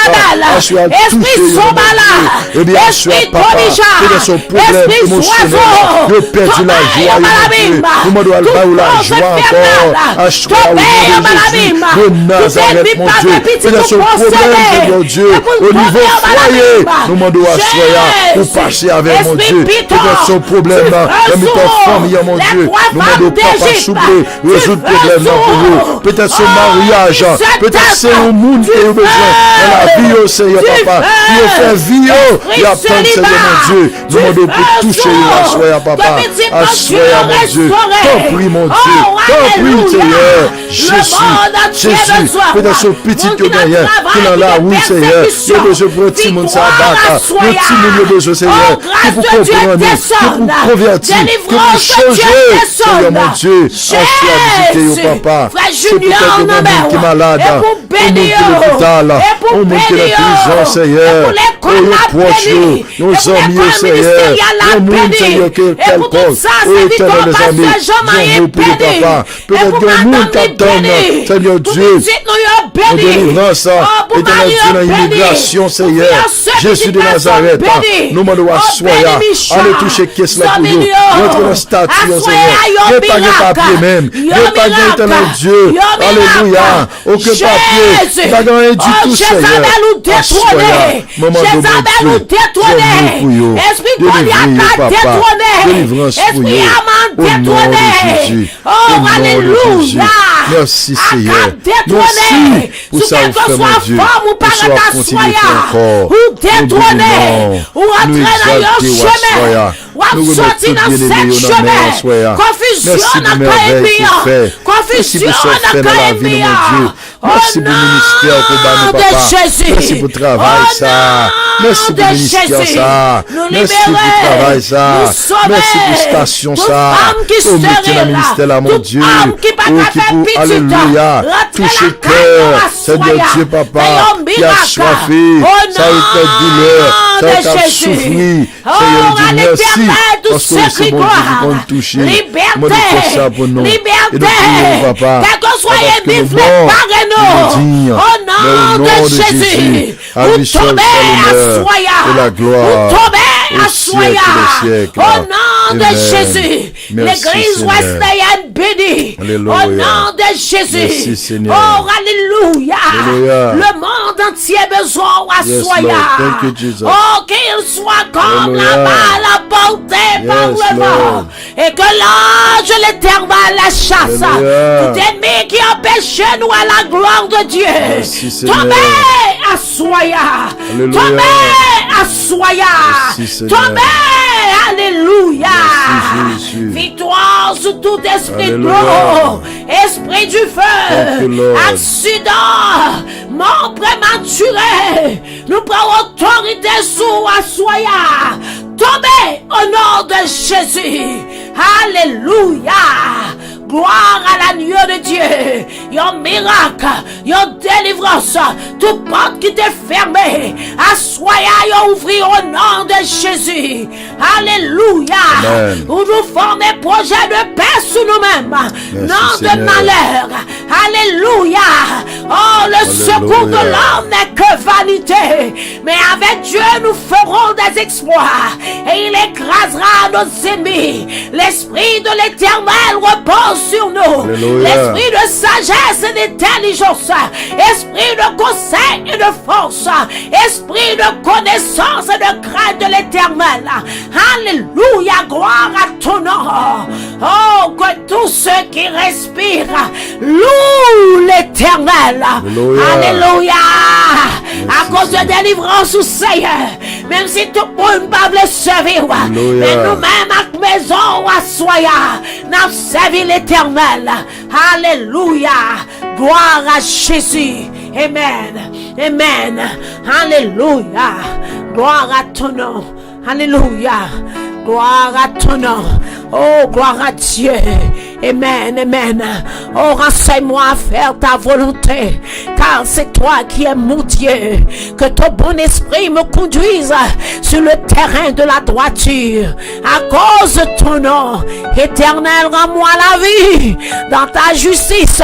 Assurez toucher, et bien assurez, Papa, il a son problème émotionnel. Il a perdu la joie, nous m'en doit la joie encore. Assurez au nom de Jésus, de Nazareth, mon Dieu. Il a son problème, mon Dieu, au niveau foyer. Nous m'en doit assurer pour passer avec mon Dieu. Il a son problème, dans ta famille, mon Dieu. Nous m'en doit Papa souffler, résoudre le problème pour vous. Peut-être son mariage, peut-être c'est un monde qui a besoin dans la vie, Seigneur Papa, qui a fait vie, il y a tant de Seigneur mon Dieu, nous demandons pour toucher, assoyez Papa, assoyez mon Dieu, t'en prie mon Dieu, t'en prie Seigneur, Jésus, peut-être ce petit que gagne, qui est là, oui Seigneur, il y a besoin pour un petit monde ça battre, un petit monde il y a besoin Seigneur, qui pour comprendre, qui pour convertir, qui pour changer, Seigneur mon Dieu, assoyez visiter au Papa, c'est peut-être un monde qui est malade, un monde qui est à l'hôpital, un monde qui est en prison, Seigneur, et les proches, nos amis, Seigneur, le monde, Seigneur, quel cause, et éternel les amis, Dieu pour le Papa, peut-être que le monde t'attend, Seigneur Dieu, en délivrance, éternel Dieu, dans l'immigration, Seigneur, Jésus de Nazareth, nous m'en doit soyer, allez toucher qu'est-ce là pour nous, notre dans statue, Seigneur, ne pas de papier même, ne pas de éternel Dieu, alléluia, aucun papier, pas de du tout, Seigneur, assoyez, maman de mon Dieu, esprit Goliath détrôné, esprit Aman détrôné, oh alléluia, merci Seigneur, merci pour ça vous fait mon Dieu, pour ça continuer encore, ou détrôné, ou entrer dans leur chemin, ou sortir dans cette chemin, confusion dans le confusion dans le merci pour le ministère que nous papa, merci pour le travail ça, merci pour le ministère ça, merci pour le travail ça, merci pour la station ça, âme qui Oh, mettez serait dans le ministère là, mon toute Dieu. âme qui pas Oh, qu'à qui faire pour, petit, alléluia, rentrer toucher la cœur, caille, Seigneur Dieu, papa, Fais un qui a miracle. soifé, Au ça a été douleur, ça a nom été de Jésus. souffrir. Oh, Seigneur à Dieu, merci, l'éternel, tout parce que ce c'est qui bon Dieu qui gloire. compte toucher. Liberté. Moi, de faire ça pour nous. Et de Liberté. prier, papa. Quel que soit Parce que les le bifles, bon, parlez-nous. de Au nom de Jésus. à Vous lui seul tombez soit à l'honneur Soya. et la gloire Vous tombez à au siècle Soya. des siècles. Au nom de Amen. Jésus. Merci, L'église Seigneur. Wesleyenne bénie. Alléluia. Au nom de Jésus. Merci, Seigneur. Oh, alléluia. Alléluia. Le monde entier a besoin à Yes, Soya. Lord. Thank you, Jesus. Oh, qu'il soit comme Alléluia. la balle portée par Yes, le vent. Lord. Et que l'ange l'éternel la chasse. Alléluia. Tout ennemi qui empêche nous à la gloire de Dieu. Merci, Seigneur. Tombez à Soya. Alléluia. Tombez à Soya. Merci, Seigneur. Tombez. Alléluia. Merci, Jésus. Victoire sur tout esprit de Alléluia. l'eau. Esprit du Thank you, feu. Lord. Accident. Mort prématuré. Nous prenons autorité sur Soya. Tombez au nom de Jésus. Alléluia. Gloire à l'agneau de Dieu. Yon miracle, yon délivrance. Toute porte qui était fermée, assoya, yon ouvrir au nom de Jésus. Alléluia. Amen. Où nous formons projet de paix sur nous-mêmes. Non de Seigneur. malheur. Alléluia. Oh, le secours de l'homme n'est que vanité. Mais avec Dieu, nous ferons des exploits. Et il écrasera nos ennemis. L'esprit de l'Éternel repose sur nous. Alléluia. L'esprit de sagesse et d'intelligence. Esprit de conseil et de force. Esprit de connaissance et de crainte de l'Éternel. Alléluia. Gloire à ton nom. Oh, que tous ceux qui respirent louent l'Éternel. Alléluia. Alléluia. À Merci, cause de Seigneur. délivrance au Seigneur. Même si tout le monde ne peut le servir. Alléluia. Mais nous-mêmes, avec maison à Soya, nous servi l'Éternel. Alléluia. Gloire à Jésus. Amen. Amen. Alléluia. Gloire à ton nom. Alléluia. Gloire à ton nom. Oh, gloire à Dieu. Amen, amen. Oh, renseigne-moi à faire ta volonté, car c'est toi qui es mon Dieu. Que ton bon esprit me conduise sur le terrain de la droiture. À cause de ton nom, Éternel, rends-moi la vie dans ta justice.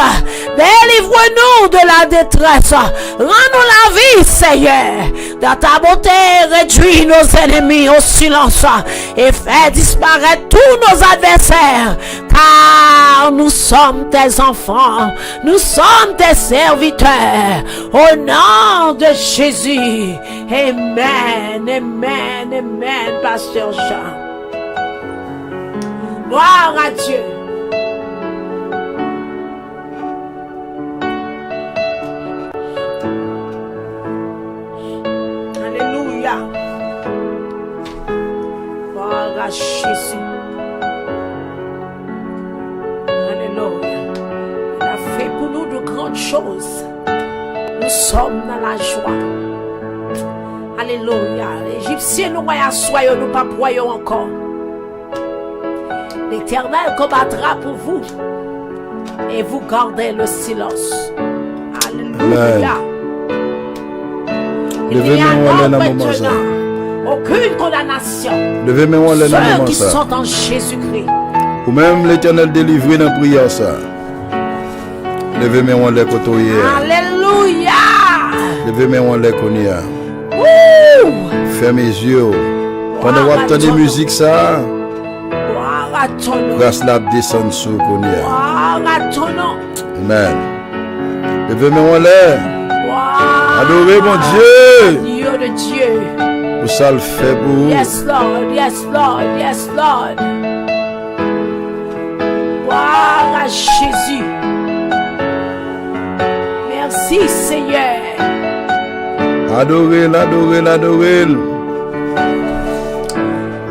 Délivre-nous de la détresse. Rends-nous la vie, Seigneur. Dans ta bonté, réduis nos ennemis au silence et fais disparaître tous nos adversaires. Car nous sommes tes enfants, nous sommes tes serviteurs. Au nom de Jésus. Amen, amen, amen, Pasteur Jean. Gloire à Dieu. Alléluia. Gloire à Jésus. Alléluia. Il a fait pour nous de grandes choses. Nous sommes dans la joie. Alléluia. Les Égyptiens nous voyaient soyons, nous pas voyons encore. L'Éternel combattra pour vous. Et vous gardez le silence. Alléluia. Il n'y a donc maintenant aucune condamnation. Levez-moi les Ceux noms qui ça. sont en Jésus-Christ. Ou même l'Éternel délivré dans la prière ça. Levez-moi les côtoyer. Alléluia. Levez-moi les connus. Ouh. Fermez les yeux. Pendant que vous entendez la musique ça, Gloire à ton nom. grâce la descend sur connus. Gloire à ton nom. Amen. Levez-moi les. Gloire. Adorez mon Dieu. Dieu de Dieu. Pour ça le fait pour vous. Yes, Lord. Yes, Lord. Yes, Lord. Gloire à Jésus. Merci, Seigneur. Adorez, adorez, adorez.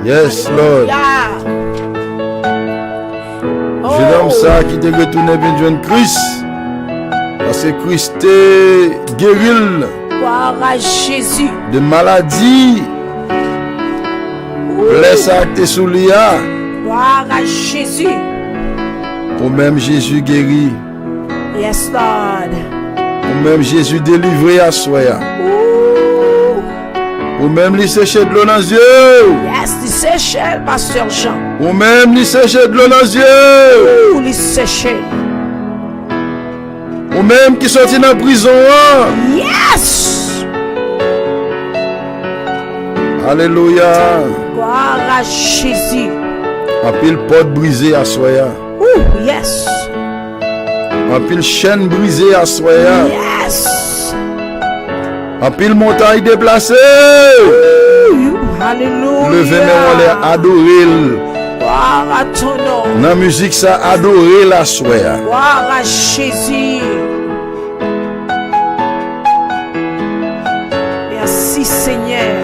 Yes, Lord. Alléluia. Je l'aime ça qui te retourne bien joindre Christ. Parce que Christ est guéri Gloire à Jésus. de maladie. Blesse à tes souliers. Gloire à Jésus. Ou même Jésus guéri. Yes, Lord. Ou même Jésus délivré à soi. Ou même lui sécher de l'eau dans les yeux. Yes, lui sécher, Pasteur Jean. Ou même lui sécher de l'eau dans les yeux. Lui sécher. Ou même qui sorti dans la prison. Yes. Alléluia. Gloire à Jésus. En pile porte brisée à soi. Yes. En pile chaîne brisée à soi. Yes. En pile montagne déplacée. Alléluia. Levez mes mains, adorer. Gloire à ton nom. Dans la musique, ça adorer la soi. Gloire à Jésus. Merci Seigneur.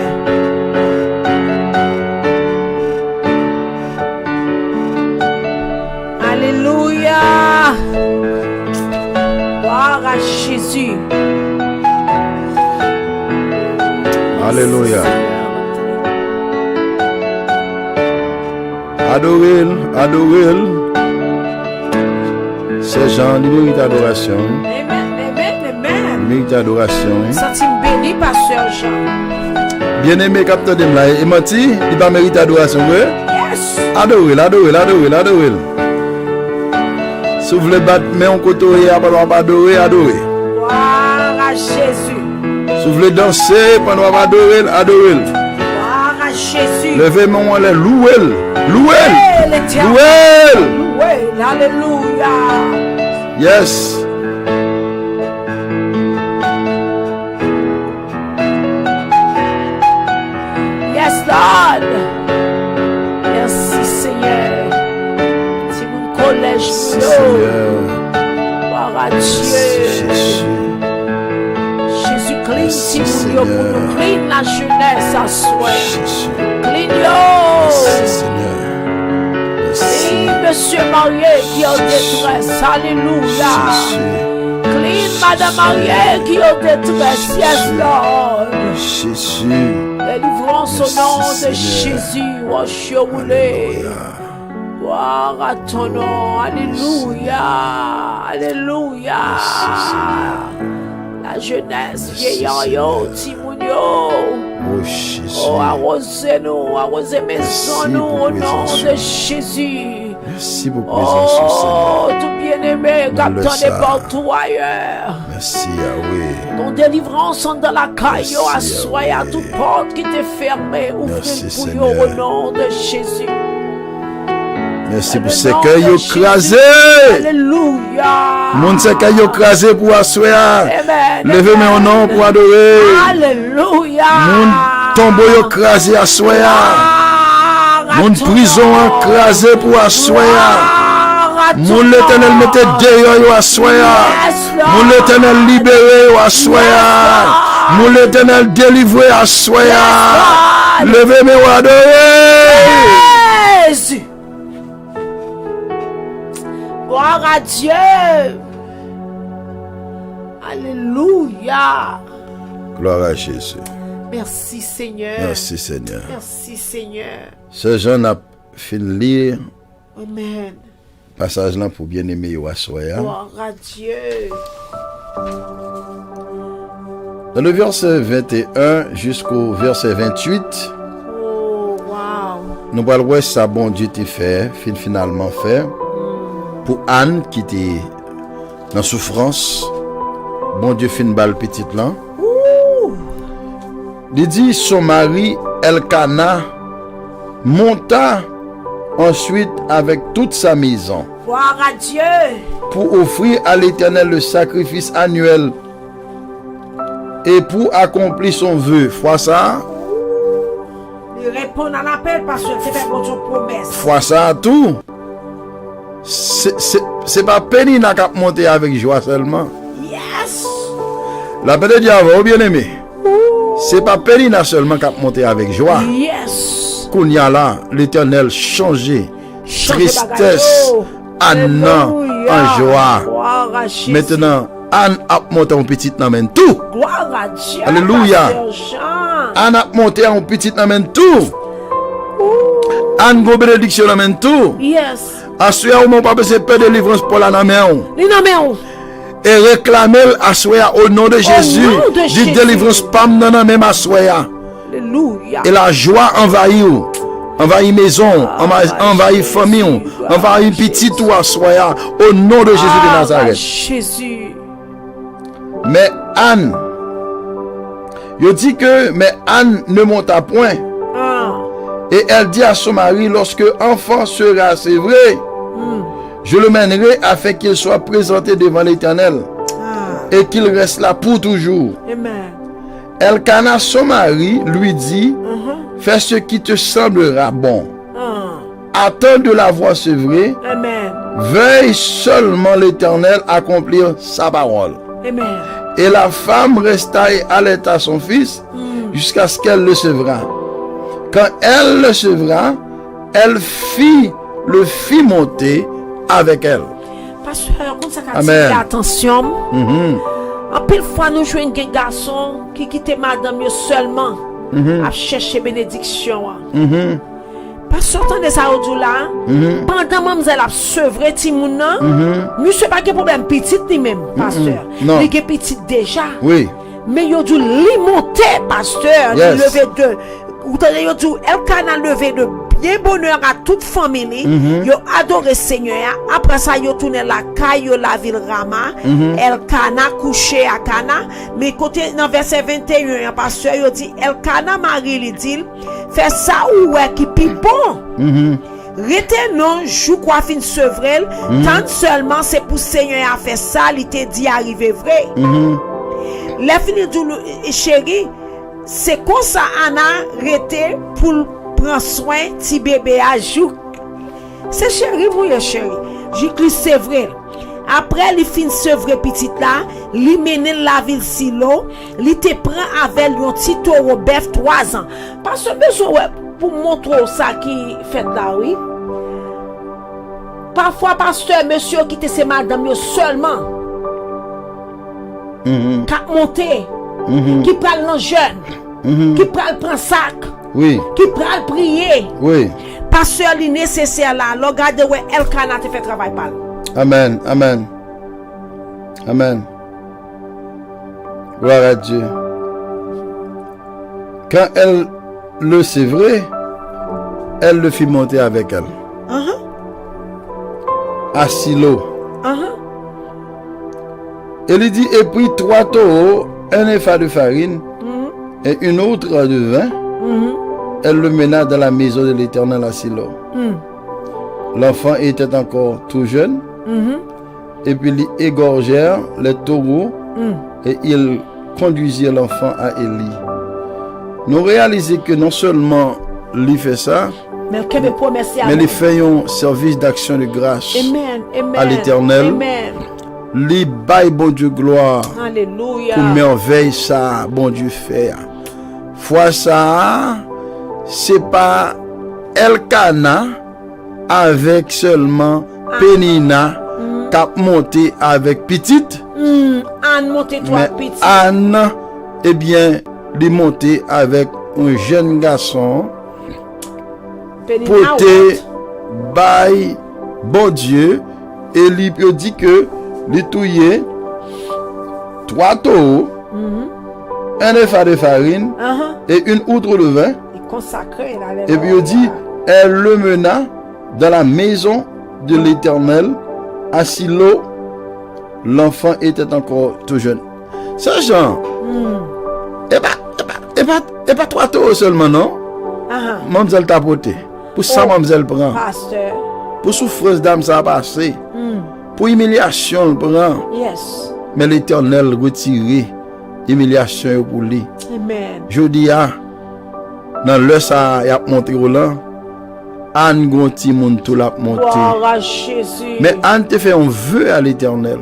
Alléluia. Gloire à Jésus. Alléluia. Adorez, adorez. Ces gens, ils méritent adoration. Amen, amen, amen. Ils méritent adoration. Senti béni, Pasteur Jean. Bien-aimé, capteur de là, il m'a dit, il va mériter adoration. Yes. Adorez, adorez, adorez, adorez. Si vous voulez battre, mais on côté, adorer, adorez. Gloire à Jésus. Si vous voulez danser, pendant adorer, adorez. Gloire à Jésus. Levez mon main, louez, louez, l'Éternel. louez. Louez. Alléluia. Yes. Yes, Lord. Merci, Seigneur. Si mon collège Seigneur. gloire à Dieu. Jésus-Christ, si vous pour nous clean la jeunesse à soi. Clean yo. Seigneur. Oui, monsieur marié qui est en détresse. Alléluia. Clean madame mariée qui est en détresse. Yes, Lord. Jésus. Délivrance au nom de Jésus. Wash your way. Gloire à ton nom. Alléluia. Alléluia. La jeunesse vieillant yo, timoun yo. Oh Jésus. Oh, arrosez-nous, arrosez maison nous au nom de Jésus. Merci pour présence, Oh, Seigneur. tout bien-aimé, captain partout ailleurs. Merci, Yahweh. Ton délivrance sont dans la caille, Merci, à soi, à toute porte qui t'est fermée. Merci, Ouvrez pour Seigneur. au nom de Jésus. Merci pour Le ce nom cœur de écrasé. Alléluia. Mon ce cœur écrasé pour asseoir. Amen. Levez mes nom pour adorer. Alléluia. Mon tombeau écrasé asseoir. Mon prison écrasé pour asseoir. Mon l'Éternel mettait dehors asseoir. Mon l'Éternel libéré asseoir. Mon l'Éternel délivré asseoir. Levez mes adorer. Jésus. Gloire à Dieu. Alléluia. Gloire à Jésus. Merci Seigneur. Merci Seigneur. Merci Seigneur. Ce jeune a fini lire Amen. passage là pour bien aimer asseoir. Gloire à Dieu. Dans le verset 21 jusqu'au verset 28, Oh, wow. nous allons voir ça bon Dieu t'a fait, finalement fait, pour Anne qui était dans souffrance. Bon Dieu fin balle petite là. Il dit son mari Elkana monta ensuite avec toute sa maison Gloire à Dieu. pour offrir à l'Éternel le sacrifice annuel et pour accomplir son vœu. Fois ça, Il répond à l'appel parce que c'était votre promesse. fois ça tout. C'est pas Pénina qui a monté avec joie seulement. Yes. La paix de Dieu va bien aimé. C'est pas Pénina seulement qui a monté avec joie. Yes. Qu'on y a là, l'Éternel changé. Changez Tristesse, bagay. Anne Alléluia. en joie. Gloire à Jésus. Maintenant, Anne a monté en petite namen tout. Gloire à Dieu. Alléluia. Pasteur Jean. Anne a monté en petite namen tout. Anne go bénédiction dans même tout. Yes. Assoya ou mon papa c'est peur de délivrance pour la main. Li nan men ou. Et réclamer assoya au nom de Jésus. nom de Dit Jésus. délivrance pas dans la même assoya. Alléluia. Et la joie envahit ou. Envahit maison, envahit famille, envahit petit ou assoya au nom de Jésus de Nazareth. Jésus. Mais Anne, il dit que mais Anne ne monte à point. Ah. Et elle dit à son mari, lorsque l'enfant sera, c'est vrai, je le mènerai afin qu'il soit présenté devant l'Éternel et qu'il reste là pour toujours. Amen. Elkana, son mari, lui dit, fais ce qui te semblera bon. Attends de la voix sevrée. Amen. Veuille seulement l'Éternel accomplir sa parole. Amen. Et la femme resta et allaita son fils jusqu'à ce qu'elle le sevra. Quand elle le sevra, elle le fit monter avec elle. Pasteur, comme ça qu'a Amen. dit attention. En pile fois nous jouons un garçon qui quitte madame yo seulement à chercher bénédiction. Pasteur, attendez ça au là. Pendant mademoiselle a sevré ti moun nan, monsieur pas de problème petit ni même, pasteur. Non. Il est petit déjà. Oui. Mais yo dû li monter, pasteur, Yes. lever de ou t'entendez yo dû Elkana lever de bien bonheur à toute famille. Yo adoré Seigneur. Après ça yo tourné la caille yo la ville Rama. Elkana couché à Cana. Mais côté dans verset 21, pasteur yo dit Elkana Marie lui dit fais ça ou ouais qui pi bon. Retenons jou quoi fin sevrel tant seulement c'est pour Seigneur a fait ça, il te dit arriver vrai. La fini du chéri, c'est comme ça Anna rete pour prendre soin ti bébé à jou. C'est chéri mouye chéri. J'écris c'est vrai. Après li fin sevre petite là, li mène la ville Silo, li te prend avec un petit taureau bœuf 3 ans. Parce que besoin pour montrer ça qui fait là oui. Parfois pasteur monsieur qui te c'est madame yo seulement. Qui monter, qui prend le jeune, qui prend prend sac, Oui. qui prend prier. Oui. Pasteur li nécessaire là, regardez ouais Elkana te fait travail par. Amen. Amen. Amen. Gloire à Dieu. Quand elle le sévrait, elle le fit monter avec elle. À Silo. Elle lui dit, et puis 3 taureaux, un épha de farine et une autre de vin. Elle le mena dans la maison de l'Éternel à Silo. L'enfant était encore tout jeune. Et puis ils égorgèrent les taureaux et ils conduisirent l'enfant à Élie. Nous réalisons que non seulement lui fait ça, Mais que me promesse mais il fait un service d'action de grâce Amen. Amen. à l'Éternel. Amen. Lui baille bon Dieu gloire Alléluia. pour merveille ça bon Dieu fait. Fois ça, c'est pas Elkana avec seulement Pénina qui a monté avec petite, Anne monte toi mais petit. Anne, eh bien, il est monté avec un jeune garçon Penina pour te what? bail bon Dieu et il peut dire que il touillé 3 taureaux, un épha de farine et une outre de vin. Il consacré là. Et puis il dit, elle le mena dans la maison de l'Éternel à Silo. L'enfant était encore tout jeune. Ça, Jean, et pas 3 taureaux seulement, non? Mademoiselle t'a porté. Pour ça, mademoiselle prend. Pasteur. Pour souffrance d'âme, ça a passé. Pour humiliation, elle prend. Yes. Mais l'Éternel retire humiliation pour lui. Amen. Je dis, dans le ça, il a monté au là. Anne gonti moun tout l'a monté. Gloire à Jésus. Mais Anne te fait un vœu à l'Éternel.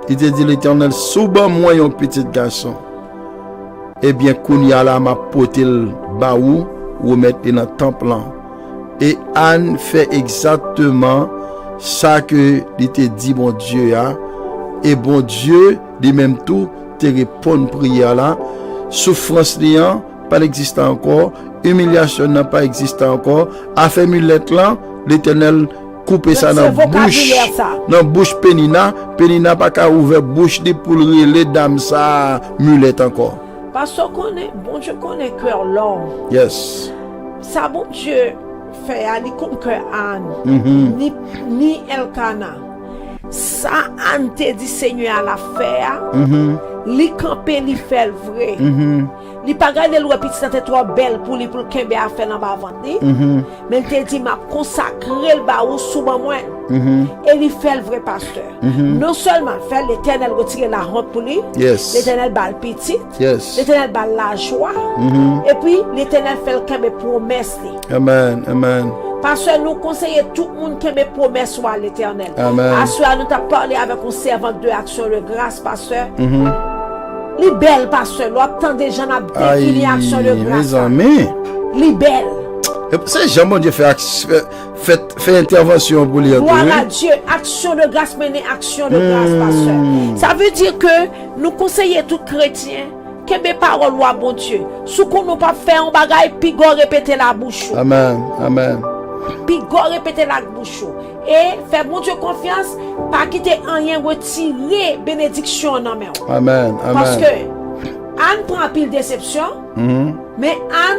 Il te dit l'Éternel, souvent moi un petit garçon. Eh bien, Kounia la m'a porté le baou ou mettre dans le temple. Et Anne fait exactement ça que il te dit bon Dieu a. Et bon Dieu, dit même tout, te répond prière là. Souffrance liant, pas l'existant encore. humiliation n'a pas existé encore. A fait mulette là, l'Éternel couper ça dans bouche. Dans bouche Pénina. Pénina pas qu'à ouvrir bouche de pour les dames ça mulette encore. Parce qu'on est, bon Dieu connaît cœur l'homme. Yes. Ça, bon Dieu fait aller comme cœur Anne. Ni Elkana. Ça, Anne te dit Seigneur à la faire. Li camper, li fait le vrai. Li pas garder le petit tante trop belle pour lui pour kembe a faire dans ba vente. Mais il te dit m'a consacrer le ba ou sous moi. Et il fait le vrai pasteur. Non seulement faire l'Éternel retirer la honte pour lui. Yes. L'Éternel bat le petit. Yes. L'Éternel bat la joie. Et puis l'Éternel fait le kembe promesse. Amen. Amen. Parce que nous conseillons tout le monde qui met promesse à l'Éternel. Amen. À cela, nous avons parlé avec un servant de action de grâce, pasteur. Les belles, pasteur. Nous attendons des gens à définir action de grâce. Mes amis. Les belles. C'est jamais Dieu fait intervention pour les gloire à Dieu. Action de grâce, mener action de grâce, pasteur. Ça veut dire que nous conseillons tout chrétien. Que mes paroles, bon Dieu. Sous qu'on nous pas faire un bagage, puis go répéter la bouche. Amen. Amen. Puis go répéter la bouche. Et faire bon Dieu confiance, pas quitter rien retirer bénédiction en main. Amen. Amen. Parce que Anne prend pile déception, mais Anne,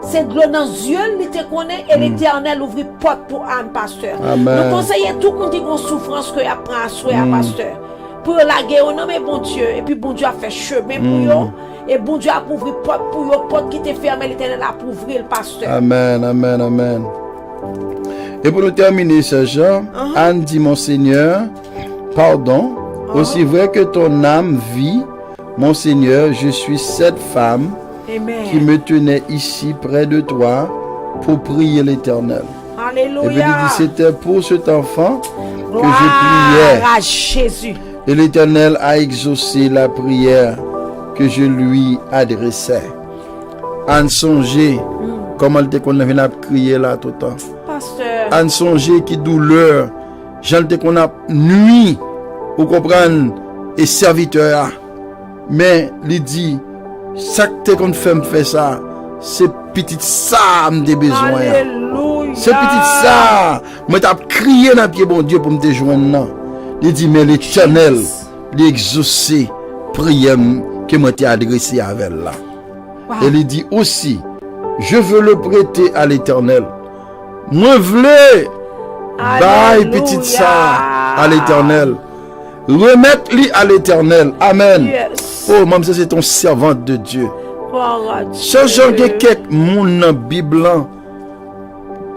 c'est de l'eau dans les yeux, il te connaît et l'Éternel ouvre porte pour Anne, pasteur. Amen. Nous conseillons tout le monde qui a une souffrance que apprend à souhaiter, pasteur. Pour la guerre, on nomme bon Dieu, et puis bon Dieu a fait chemin pour eux, et bon Dieu a ouvert porte pour eux, porte qui était fermée, l'Éternel a ouvert le pasteur. Amen, amen, amen. Et pour nous terminer, ce Jean, Anne dit, mon Seigneur, pardon, aussi vrai que ton âme vit, mon Seigneur, je suis cette femme Amen. Qui me tenait ici près de toi pour prier l'Éternel. Alléluia. Et puis il dit, c'était pour cet enfant que Gloire je priais. à Jésus. Et l'Éternel a exaucé la prière que je lui adressais. Anne songeait comment elle était qu'on avait crié là tout le temps. Pasteur. Anne songeait qui douleur. J'en était qu'on a nuit. Vous comprenez? Et serviteur. Mais il dit, ça que qu'on fait ça, c'est petit ça me besoin. Alléluia. C'est petit ça. Moi t'as crié dans pied bon Dieu pour me te joindre. Il dit mais l'Éternel l'exaucé prière que moi t'ai adressé avec là. Wow. Et il dit aussi je veux le prêter à l'Éternel. Moi voulais bail petit ça à l'Éternel. Remettre-lui à l'Éternel. Amen. Yes. Oh, maman, c'est ton servante de Dieu. Ce genre de quelques monde dans la Bible,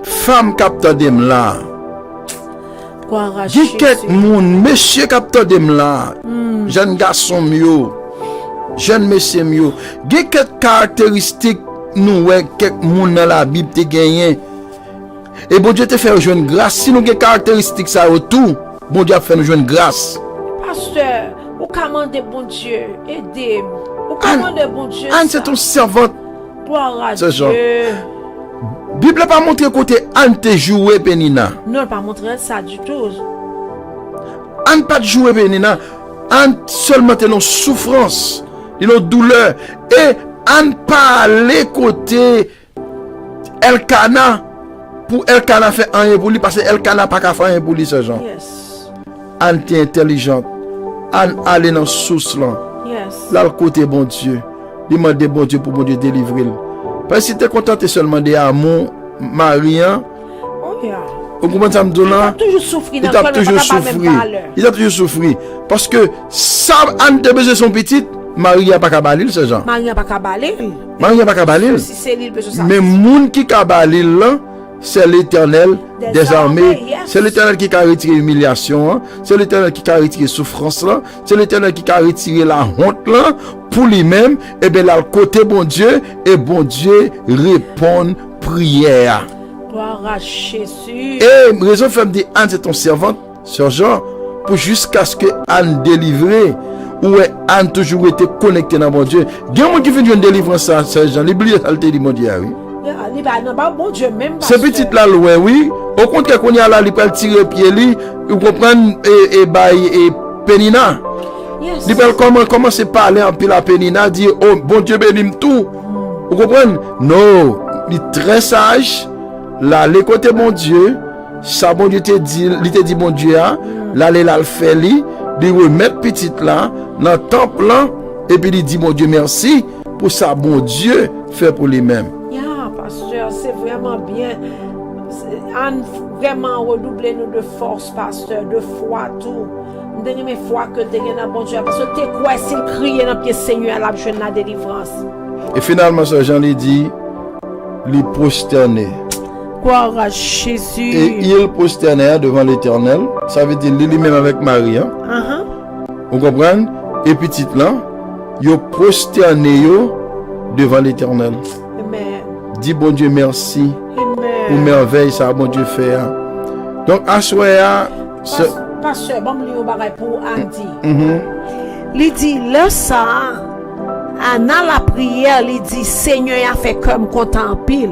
femme capteur de là. Il y a quelques monde, monsieur capteur de là. Jeune garçon mieux. Jeune monsieur mieux. Il y a quelques caractéristiques, nous, quelques monde dans la Bible, te gagné. Et bon Dieu te fait jouer une grâce. Si nous avons des caractéristiques, ça autour, bon Dieu a fait nous jouer une grâce. Pasteur, vous commandez bon Dieu, aidez-moi. Vous commandez bon Dieu. Anne, c'est ton servante. Gloire à Dieu. Bible n'a pas montré côté Anne te joué Pénina. Non, pas montré ça du tout. Anne pas joué Pénina. Anne seulement te une souffrance, une douleur. Et Anne pas aller côté Elkana pour Elkana faire rien pour lui parce que Elkana pas qu'à faire rien pour lui ce genre. Yes. Anne est intelligente. Anne aller dans source là. Yes. Là le côté bon Dieu. Demandez bon Dieu pour bon Dieu délivrer. Parce que si tu es content seulement de mon mari, oh yeah. Vous comprenez ça me donne là? Il a toujours souffert. Il a toujours souffert. Il a toujours souffert. Parce que ça Anne te besoin son petit, Marie a pas qu'à balir ce genre. Marie a pas qu'à balir. Marie a pas qu'à balir. Mais moun qui qu'à balir là, c'est l'Éternel des armées. Yes. C'est l'Éternel qui a retiré l'humiliation. C'est l'Éternel qui a retiré la souffrance. C'est l'Éternel qui a retiré la honte là, pour lui-même. Et bien là, le côté bon Dieu. Et bon Dieu répond prière. Gloire à Jésus. Et raison fait me dire, Anne, c'est ton servante, Sœur Jean, pour jusqu'à ce que Anne délivre. Ou Anne toujours été connectée dans mon Dieu. Il y a un monde qui fait une délivrance à Sœur Jean. L'oublier, ça dit mon Dieu, oui. C'est petit là loin, oui. Au contraire, qu'on y a là, il peut tirer pied lui, vous comprenez, et Pénina. Yes. Il peut commencer à parler en pile à Pénina, dire, oh, bon Dieu bénisse tout. Vous comprenez? Non, li très sage, là, les côtés mon Dieu, ça bon Dieu te dit, il te dit bon Dieu, là, il a le fait, il remettre petite là, dans le temple là, et puis il dit mon Dieu merci pour ça, bon Dieu fait pour lui-même. Pasteur, c'est vraiment bien. Vraiment redoubler nous de force, pasteur, de foi, tout. Nous avons mes foi que tu as bon Dieu. Parce que tu quoi s'il crie dans le pied Seigneur à la jeune la délivrance. Et finalement, ce Jean lui dit, lui prosterner. Gloire à Jésus. Et il prosternait devant l'Éternel. Ça veut dire lui-même avec Marie. Hein? Vous comprenez? Et petit là, il prosterné devant l'Éternel. Dis bon Dieu merci. Pour merveille ça bon Dieu fait. Donc à soir pasteur bon li au bagay pour Andy. Il dit là ça dans la prière il dit Seigneur a fait comme content en pile.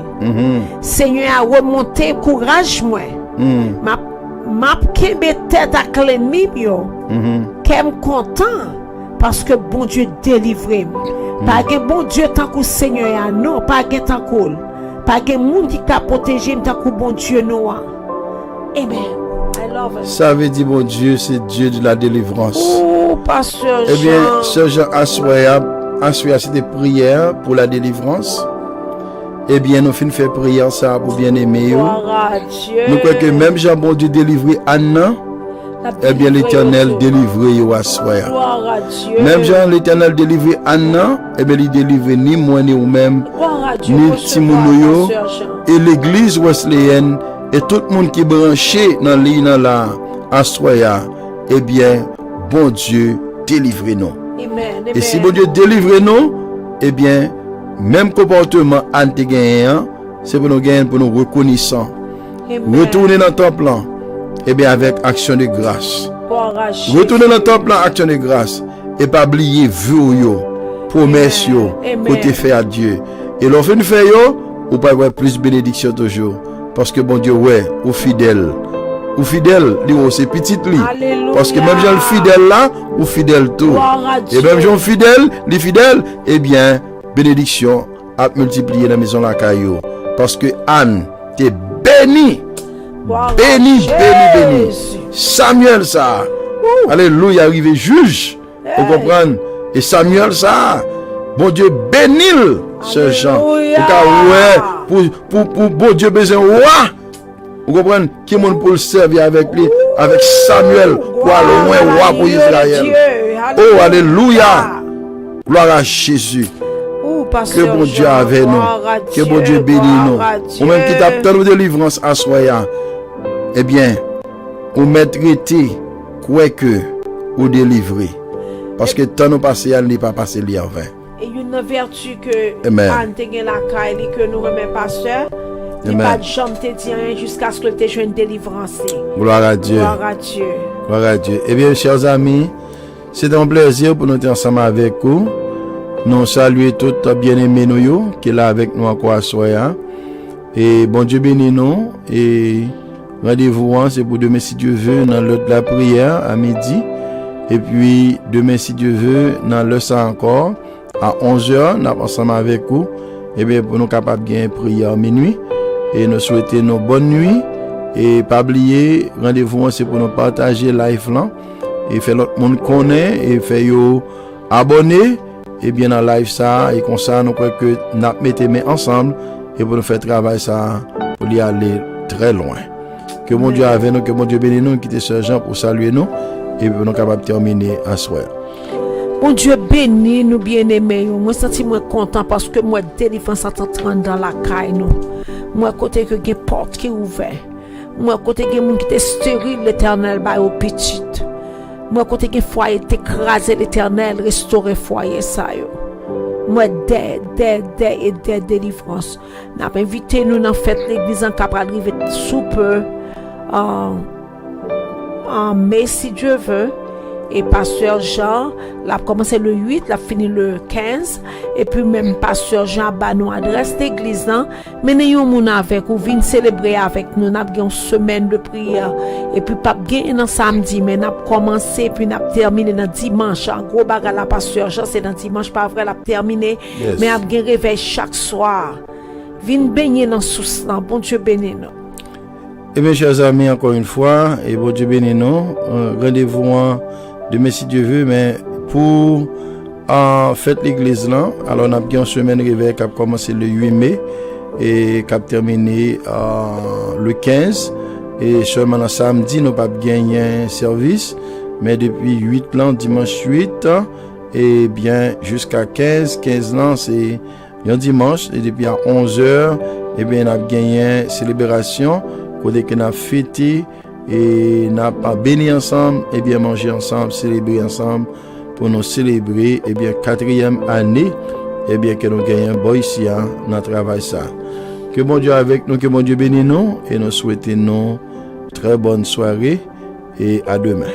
Seigneur a remonté courage moi. M'a kembe tête à l'ennemi yo. Qu'aime content parce que bon Dieu délivré. Pas que bon Dieu tant que Seigneur a non pas que tant que pas que monde qui t'a protégé tant que bon Dieu non. Amen. I love it. Ça veut dire bon Dieu c'est Dieu de la délivrance. Oh pasteur Jean. Eh bien ce Jean assoya c'est des prières pour la délivrance. Eh bien nous fin fait prière ça pour bien aimer. Nous croyons que même Jean bon Dieu délivré Anna. Eh bien l'Éternel délivré yo assoya. Même Jean l'Éternel délivré Anna, eh bien il délivre ni moi ni ou même ni Timono et l'église wesleyenne et tout le monde qui est branché dans l'île là assoya. Eh bien bon Dieu délivrez-nous. Et si bon Dieu délivrez-nous, eh bien même comportement Anne te gagné, c'est pour nous gagner pour nous reconnaissant. Retourner dans ton plan. Eh bien avec action de grâce. Retournez dans le temple en action de grâce. Et pas oublier vœux yo, promesses yo, que tu fais à Dieu. Et l'offre nous fait yo, ou pas avoir plus bénédiction toujours. Parce que bon Dieu, ouais, ou fidèle. Ou fidèle, lui c'est petit lui. Parce que même Jean le fidèle là, ou fidèle tout. Et même Jean fidèle, les fidèles, eh bien, bénédiction a multiplié dans la maison la caillou. Parce que Anne, t'es béni. Béni. Samuel ça. Alléluia, arrivé juge. Vous comprenez? Et Samuel ça. Bon Dieu bénit ce Jean. Pour bon Dieu besoin roi. Vous comprenez? Qui monde pour le servir avec lui, avec Samuel pour aller loin roi pour Israël. Oh alléluia. Gloire à Jésus. Que bon Dieu avec nous. Que bon Dieu bénisse nous. Ou même qui t'attend de délivrance à soya. Eh bien, ou mettre traité, quoi que, ou délivrer. Parce que tant nous passé, elle n'est pas passé li en vain. Et une vertu que Anne te gen la caille que nous remet pasteur, il pas de jambe te dit jusqu'à ce que tu aies une délivrance. Gloire à Dieu. Gloire à Dieu. Gloire à Dieu. Eh bien, chers amis, c'est un plaisir pour nous être ensemble avec vous. Nous saluons tous bien-aimés nous qui est là avec nous encore à soya. Et bon Dieu bénit nous. Et rendez-vous, c'est pour demain si Dieu veut, dans l'heure de la prière à midi. Et puis, demain si Dieu veut, dans l'heure ça encore, à 11h, nous sommes ensemble avec vous. Et bien, pour nous capables de gagner prière à minuit. Et nous souhaitons une bonne nuit. Et pas oublier, rendez-vous, c'est pour nous partager live là. Et faire l'autre monde connaît. Et faire abonner. Et bien, dans live ça. Et comme ça, nous croyons que nous mettons mains ensemble. Et pour nous faire travail ça, pour y aller très loin. Que mon Dieu avec nous, que mon Dieu bénisse nous, quitter ce Jean pour saluer nous. Et pour nous capables de terminer à soir. Mon Dieu bénit nous bien-aimés. Moi, je suis content parce que moi, délivrance entrant dans la caille. Moi, côté que des portes qui ouvertes. Moi, côté que des gens qui étaient stériles, l'Éternel, bah, au petit. Moi, côté que foyer écrasé, l'Éternel, restaurer foyer ça. Moi, des délivrances. N'a pas invité nous dans fête l'église en cap arriver sous peu. En mai, si Dieu veut. Et pasteur Jean, l'a commencé le 8, l'a fini le 15. Et puis même pasteur Jean, bah nous adresse l'église, mais nous sommes avec nous, venez célébrer avec nous. Nous avons une semaine de prière. Et puis pas bien dans samedi, mais nous avons commencé, puis nous avons terminé dans dimanche. En gros, bagarre la pasteur Jean, c'est dans dimanche, pas vrai, l'a terminé. Yes. Mais nous avons un réveil chaque soir. Vin baigner dans source là, bon Dieu béni nous. Eh bien, chers amis, encore une fois, et bon Dieu béni nous, rendez-vous demain si Dieu veut, mais pour fête l'église là, alors on a bien une semaine réveil qui a commencé le 8 mai et qui a terminé le 15, et seulement le samedi, nous pas gagné un service, mais depuis 8 ans, dimanche 8, et bien jusqu'à 15 ans, c'est un dimanche, et depuis à 11h, et bien on a gagné une célébration, côté qu'on a fêté et n'a pas béni ensemble et bien manger ensemble, célébrer ensemble pour nous célébrer et bien 4e année et bien que nous gagnons bon ici dans notre travail ça. Que bon Dieu avec nous, que bon Dieu bénisse nous et nous souhaitons une très bonne soirée et à demain.